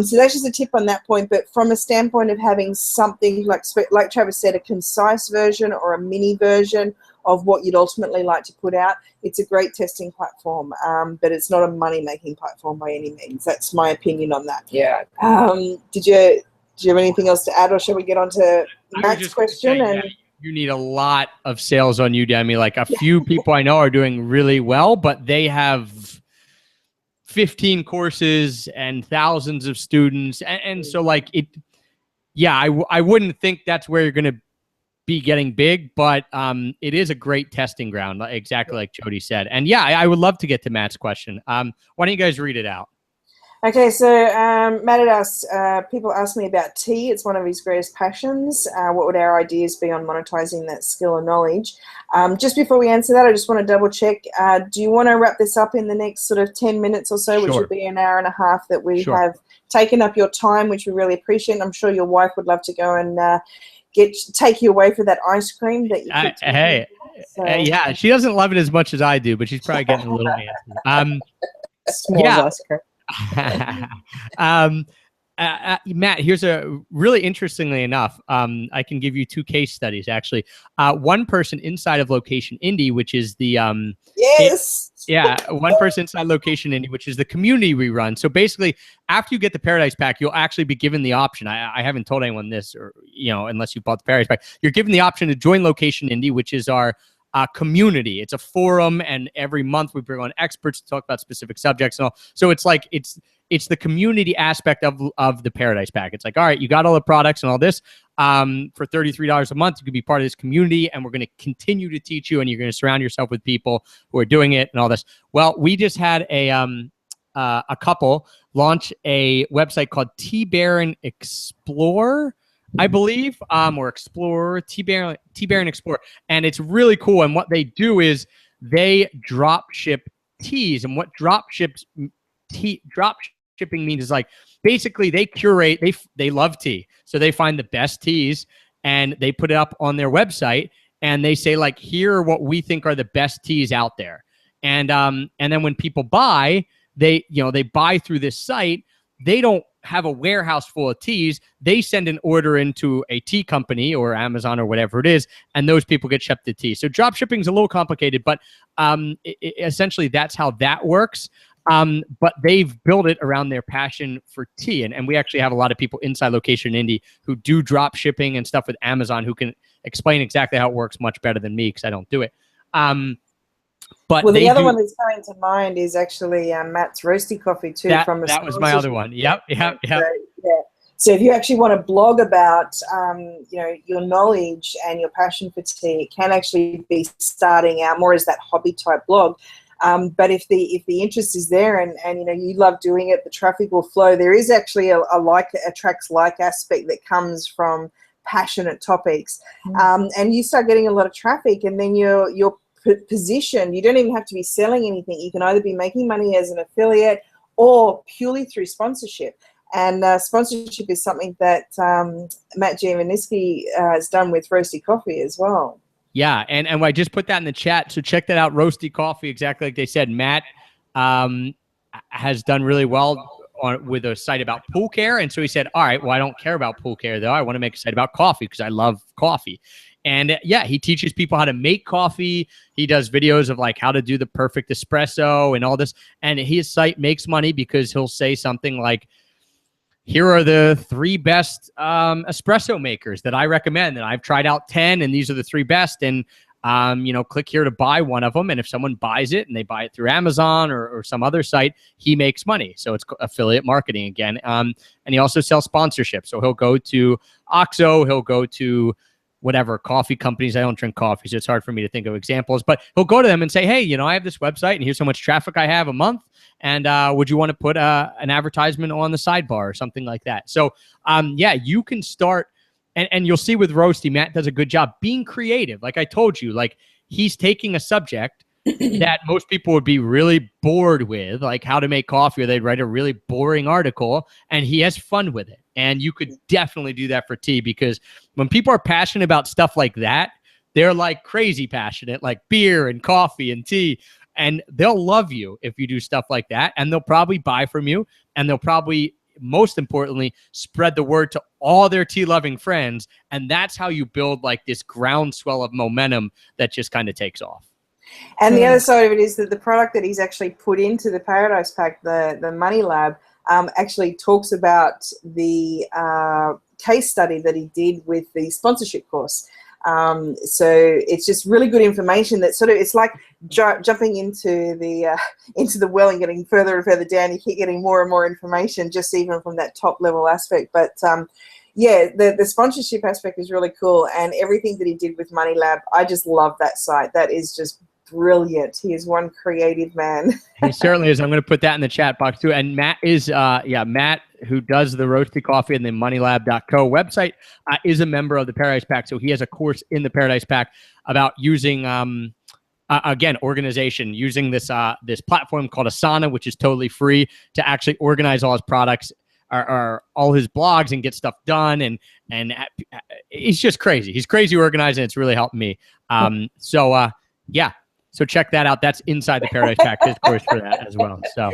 So that's just a tip on that point. But from a standpoint of having something like Travis said, a concise version or a mini version of what you'd ultimately like to put out, it's a great testing platform, but it's not a money-making platform by any means. That's my opinion on that.
Yeah.
Do you have anything else to add, or shall we get on to Matt's question?
Yeah, you need a lot of sales on Udemy. Like a few people I know are doing really well, but they have 15 courses and thousands of students. And so like I wouldn't think that's where you're going to be getting big, but it is a great testing ground, exactly like Jodie said. And yeah, I would love to get to Matt's question. Why don't you guys read it out?
Okay, so Matt had asked, people ask me about tea. It's one of his greatest passions. What would our ideas be on monetizing that skill and knowledge? Just before we answer that, I just want to double check. Do you want to wrap this up in the next sort of 10 minutes or so, which would be an hour and a half that we have taken up your time, which we really appreciate. And I'm sure your wife would love to go and take you away for that ice cream that you
hey, yeah, she doesn't love it as much as I do, but she's probably getting a little antsy.
Ice cream.
Matt, here's a really interestingly enough, I can give you two case studies actually. One person inside of Location Indie, which is the one person inside Location Indie, which is the community we run. So basically, after you get the Paradise Pack, you'll actually be given the option. I haven't told anyone this, or unless you bought the Paradise Pack, you're given the option to join Location Indie, which is our community. It's a forum, and every month we bring on experts to talk about specific subjects and all. So it's like it's the community aspect of the Paradise Pack. It's like, all right, you got all the products and all this. For $33 a month, you can be part of this community, and we're going to continue to teach you, and you're going to surround yourself with people who are doing it and all this. Well, we just had a couple launch a website called Tea Baron Explore, I believe, or Explorer, Tea Baron Explorer, and it's really cool. And what they do is they drop ship teas, and what drop shipping means is like basically they curate. They love tea, so they find the best teas and they put it up on their website, and they say like, here are what we think are the best teas out there, and then when people buy, they buy through this site. They don't have a warehouse full of teas. They send an order into a tea company or Amazon or whatever it is, and those people get shipped the tea. So drop shipping is a little complicated, but essentially that's how that works. But they've built it around their passion for tea. And we actually have a lot of people inside Location Indie who do drop shipping and stuff with Amazon who can explain exactly how it works much better than me because I don't do it. But
the other one that's coming to mind is actually Matt's Roasty Coffee too.
That was my other one. Yep.
So if you actually want to blog about, your knowledge and your passion for tea, it can actually be starting out more as that hobby type blog. But if the interest is there and you love doing it, the traffic will flow. There is actually a tracks like aspect that comes from passionate topics, and you start getting a lot of traffic, and then you're positioned. You don't even have to be selling anything. You can either be making money as an affiliate or purely through sponsorship. And sponsorship is something that Matt Giovanniski has done with Roasty Coffee as well.
Yeah, and I just put that in the chat, so check that out. Roasty Coffee, exactly like they said. Matt has done really well with a site about pool care, and so he said, all right, well, I don't care about pool care, though. I want to make a site about coffee because I love coffee. And yeah, he teaches people how to make coffee. He does videos of like how to do the perfect espresso and all this. And his site makes money because he'll say something like, here are the 3 best espresso makers that I recommend. And I've tried out 10, and these are the 3 best. And, you know, click here to buy one of them. And if someone buys it and they buy it through Amazon or some other site, he makes money. So it's affiliate marketing again. And he also sells sponsorship. So he'll go to OXO, he'll go to whatever coffee companies. I don't drink coffee, so it's hard for me to think of examples, but he'll go to them and say, hey, you know, I have this website and here's how much traffic I have a month. And would you want to put an advertisement on the sidebar or something like that? So yeah, you can start, and you'll see with Roasty, Matt does a good job being creative. Like I told you, like he's taking a subject that most people would be really bored with, like how to make coffee, or they'd write a really boring article, and he has fun with it. And you could definitely do that for tea, because when people are passionate about stuff like that, they're like crazy passionate, like beer and coffee and tea, and they'll love you if you do stuff like that, and they'll probably buy from you, and they'll probably, most importantly, spread the word to all their tea-loving friends, and that's how you build like this groundswell of momentum that just kind of takes off.
And the other side of it is that the product that he's actually put into the Paradise Pack, the Money Lab, actually talks about the case study that he did with the sponsorship course. So it's just really good information that sort of, it's like jumping into the well and getting further and further down. You keep getting more and more information just even from that top level aspect. But yeah, the sponsorship aspect is really cool, and everything that he did with Money Lab, I just love that site. That is just brilliant. He is one creative man.
He certainly is. I'm going to put that in the chat box too. And Matt is, Matt, who does the Roasty Coffee and the moneylab.co website, is a member of the Paradise Pack. So he has a course in the Paradise Pack about using, again, organization, using this this platform called Asana, which is totally free, to actually organize all his products or all his blogs and get stuff done. And he's just crazy. He's crazy organized, and it's really helped me. Yeah. So check that out. That's inside the Paradise Pack. His course for that as well. So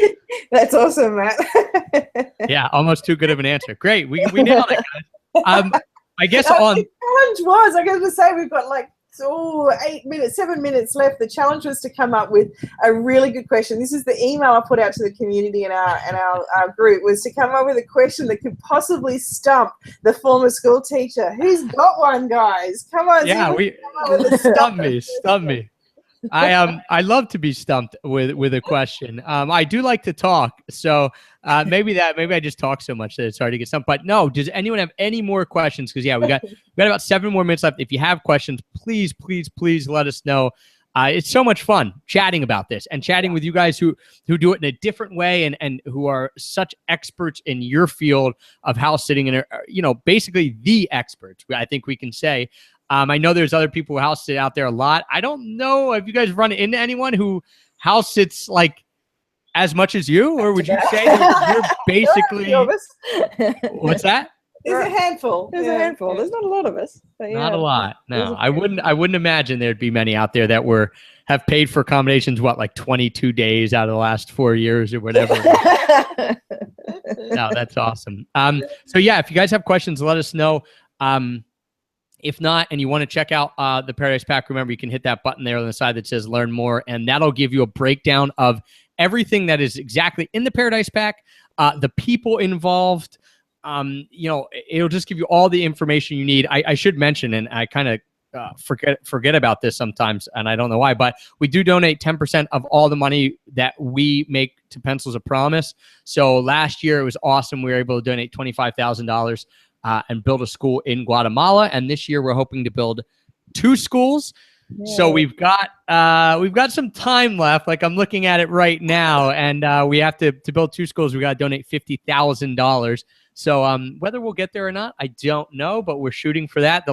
that's awesome, Matt.
Yeah, almost too good of an answer. Great. We nailed it, guys. I guess
the challenge was, I got to say, we've got like 7 minutes left. The challenge was to come up with a really good question. This is the email I put out to the community and our group, was to come up with a question that could possibly stump the former school teacher. Who's got one, guys? Come on.
Yeah, stump me. I love to be stumped with a question. I do like to talk, so maybe I just talk so much that it's hard to get stumped. But no, does anyone have any more questions? Because yeah, we got about 7 more minutes left. If you have questions, please let us know. It's so much fun chatting about this and chatting with you guys who do it in a different way and who are such experts in your field of house sitting, and basically the experts, I think we can say. I know there's other people who house sit out there a lot. I don't know if you guys run into anyone who house sits like as much as you, or would you say that you're basically what's that?
There's a handful.
There's a handful. There's not a lot of us.
But yeah, not a lot. No, I wouldn't imagine there'd be many out there that have paid for accommodations, like 22 days out of the last 4 years or whatever. No, that's awesome. So yeah, if you guys have questions, let us know. If not, and you want to check out the Paradise Pack, remember, you can hit that button there on the side that says Learn More, and that'll give you a breakdown of everything that is exactly in the Paradise Pack, the people involved. It'll just give you all the information you need. I should mention, and I kind of forget about this sometimes, and I don't know why, but we do donate 10% of all the money that we make to Pencils of Promise. So last year it was awesome. We were able to donate $25,000 and build a school in Guatemala, and this year we're hoping to build 2 schools. Yeah. So we've got some time left. Like, I'm looking at it right now, and we have to build 2 schools. We got to donate $50,000. So whether we'll get there or not, I don't know, but we're shooting for that.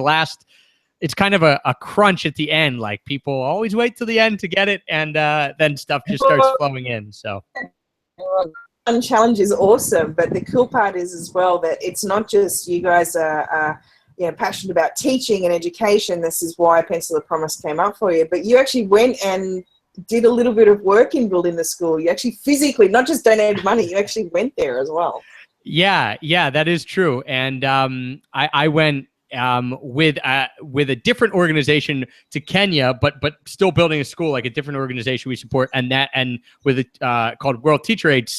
It's kind of a crunch at the end. Like, people always wait till the end to get it, and then stuff just starts flowing in. So
One challenge is awesome, but the cool part is as well that it's not just you guys are passionate about teaching and education. This is why Pencil of Promise came up for you. But you actually went and did a little bit of work in building the school. You actually physically, not just donated money, you actually went there as well.
Yeah, that is true. And I went with a different organization to Kenya, but still building a school, like a different organization we support, and with it called World Teacher Aid,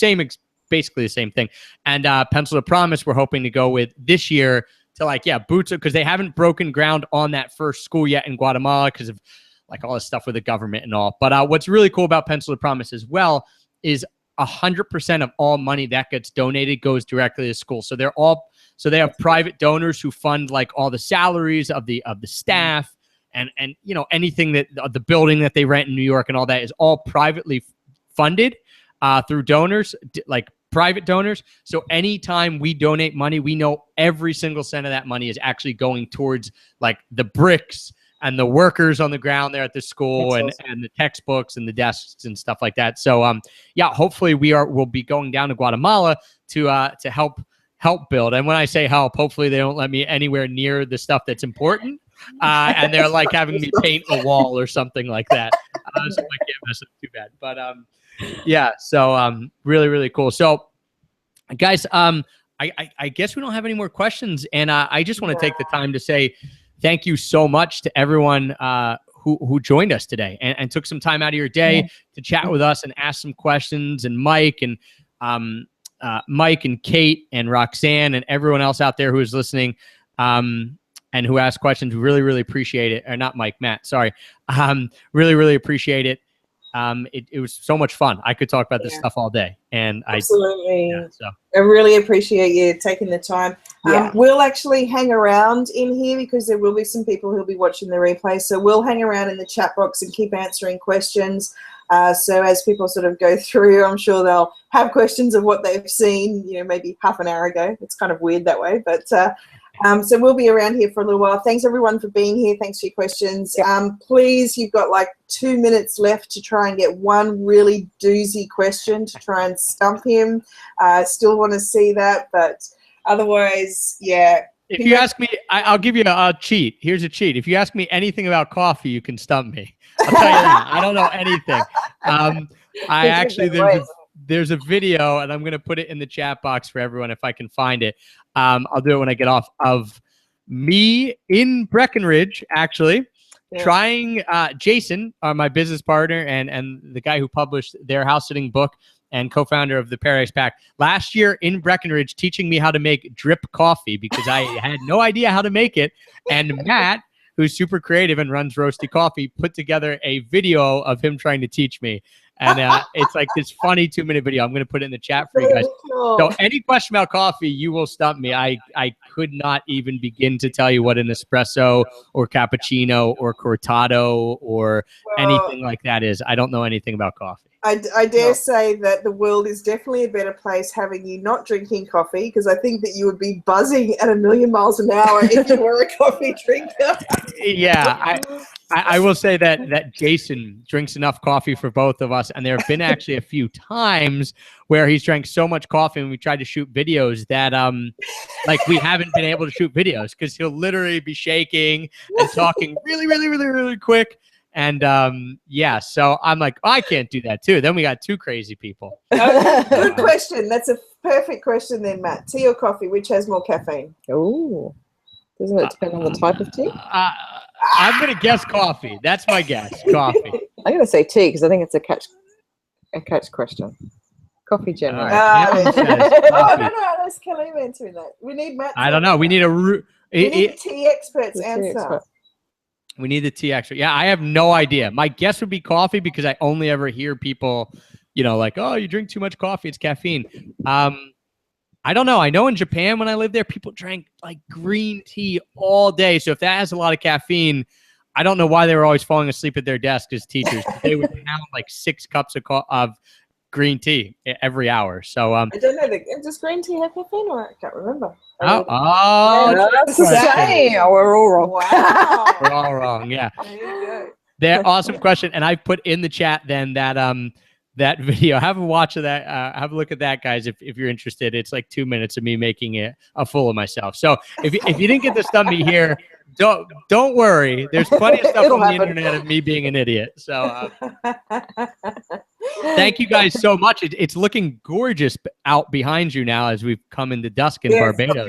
basically the same thing. And Pencil of Promise, we're hoping to go with this year to boots, because they haven't broken ground on that first school yet in Guatemala because of like all this stuff with the government and all. But what's really cool about Pencil of Promise as well is 100% of all money that gets donated goes directly to school. So they have private donors who fund like all the salaries of the staff and anything that the building that they rent in New York and all that is all privately funded through donors, like private donors. So anytime we donate money, we know every single cent of that money is actually going towards like the bricks and the workers on the ground there at the school, and the textbooks and the desks and stuff like that. So hopefully we'll be going down to Guatemala to help build. And when I say help, hopefully they don't let me anywhere near the stuff that's important. And they're like having me paint a wall or something like that. So I can't mess up too bad. But so really, really cool. So guys, I guess we don't have any more questions. And I just want to take the time to say thank you so much to everyone who joined us today and took some time out of your day to chat with us and ask some questions. And Mike and Kate and Roxanne and everyone else out there who is listening and who asked questions. We really, really appreciate it. Or not Mike, Matt, sorry. Really, really appreciate it. It was so much fun. I could talk about this stuff all day. And
absolutely. I really appreciate you taking the time. We'll actually hang around in here because there will be some people who'll be watching the replay. So we'll hang around in the chat box and keep answering questions. So as people sort of go through, I'm sure they'll have questions of what they've seen, maybe half an hour ago. It's kind of weird that way, but so we'll be around here for a little while. Thanks everyone for being here. Thanks for your questions. Please, you've got like 2 minutes left to try and get one really doozy question to try and stump him. Still want to see that, but otherwise,
If you ask me, I'll give you a cheat. Here's a cheat. If you ask me anything about coffee, you can stump me. I'll tell you that. I don't know anything. I actually, there's a video, and I'm going to put it in the chat box for everyone if I can find it. I'll do it when I get off, of me in Breckenridge, actually, trying Jason, my business partner, and the guy who published their house sitting book and co-founder of the Paradise Pack, last year in Breckenridge, teaching me how to make drip coffee because I had no idea how to make it. And Matt, who's super creative and runs Roasty Coffee, put together a video of him trying to teach me. And it's like this funny 2-minute video. I'm going to put it in the chat for you guys. So any question about coffee, you will stump me. I could not even begin to tell you what an espresso or cappuccino or cortado or anything like that is. I don't know anything about coffee.
I dare say that the world is definitely a better place having you not drinking coffee, because I think that you would be buzzing at 1,000,000 miles an hour if you were a coffee drinker.
Yeah, I will say that Jason drinks enough coffee for both of us, and there have been actually a few times where he's drank so much coffee and we tried to shoot videos that like we haven't been able to shoot videos because he'll literally be shaking and talking really, really, really, really quick. And so I'm like, I can't do that too. Then we got two crazy people.
Good question. That's a perfect question then, Matt. Tea or coffee, which has more caffeine?
Oh, doesn't it depend on the type of tea?
I'm going to guess coffee. That's my guess, coffee.
I'm going to say tea because I think it's a catch question. Coffee generally.
No, let's Kelly answering that. We need Matt.
I don't know. We need
we need the tea experts answer.
We need the tea expert. Yeah, I have no idea. My guess would be coffee because I only ever hear people, like, oh, you drink too much coffee. It's caffeine. I don't know. I know in Japan when I lived there, people drank like green tea all day. So if that has a lot of caffeine, I don't know why they were always falling asleep at their desk as teachers. They would pound like 6 cups of green tea every hour. So
I don't know. Does green tea have caffeine, or I can't remember.
That's the same. Oh, we're all wrong.
Wow.
we're all wrong. Yeah.
There you go.
That awesome question. And I put in the chat then that video. Have a watch of that. Have a look at that, guys, if you're interested. It's like 2 minutes of me making a fool of myself. So if you didn't get to stump me here, don't worry. There's plenty of stuff on the internet of me being an idiot. So thank you guys so much. It's looking gorgeous out behind you now as we've come into dusk in Barbados.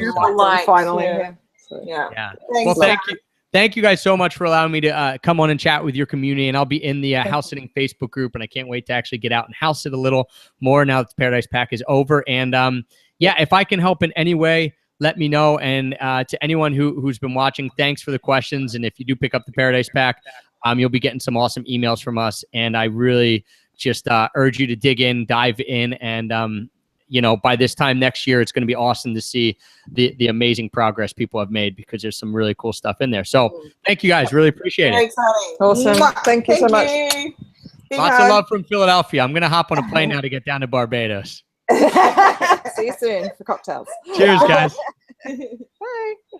Finally.
Yeah.
Well, thank you guys so much for allowing me to come on and chat with your community. And I'll be in the house sitting Facebook group, and I can't wait to actually get out and house sit a little more now that the Paradise Pack is over. And yeah, if I can help in any way, let me know. And to anyone who's been watching, thanks for the questions. And if you do pick up the Paradise Pack, you'll be getting some awesome emails from us. And I really just urge you to dig in, dive in, and you know, by this time next year, it's going to be awesome to see the amazing progress people have made, because there's some really cool stuff in there. So thank you guys. Really appreciate it.
Awesome. Thank you so much.
Lots of love from Philadelphia. I'm going to hop on a plane now to get down to Barbados.
See you soon for cocktails.
Cheers, guys.
Bye.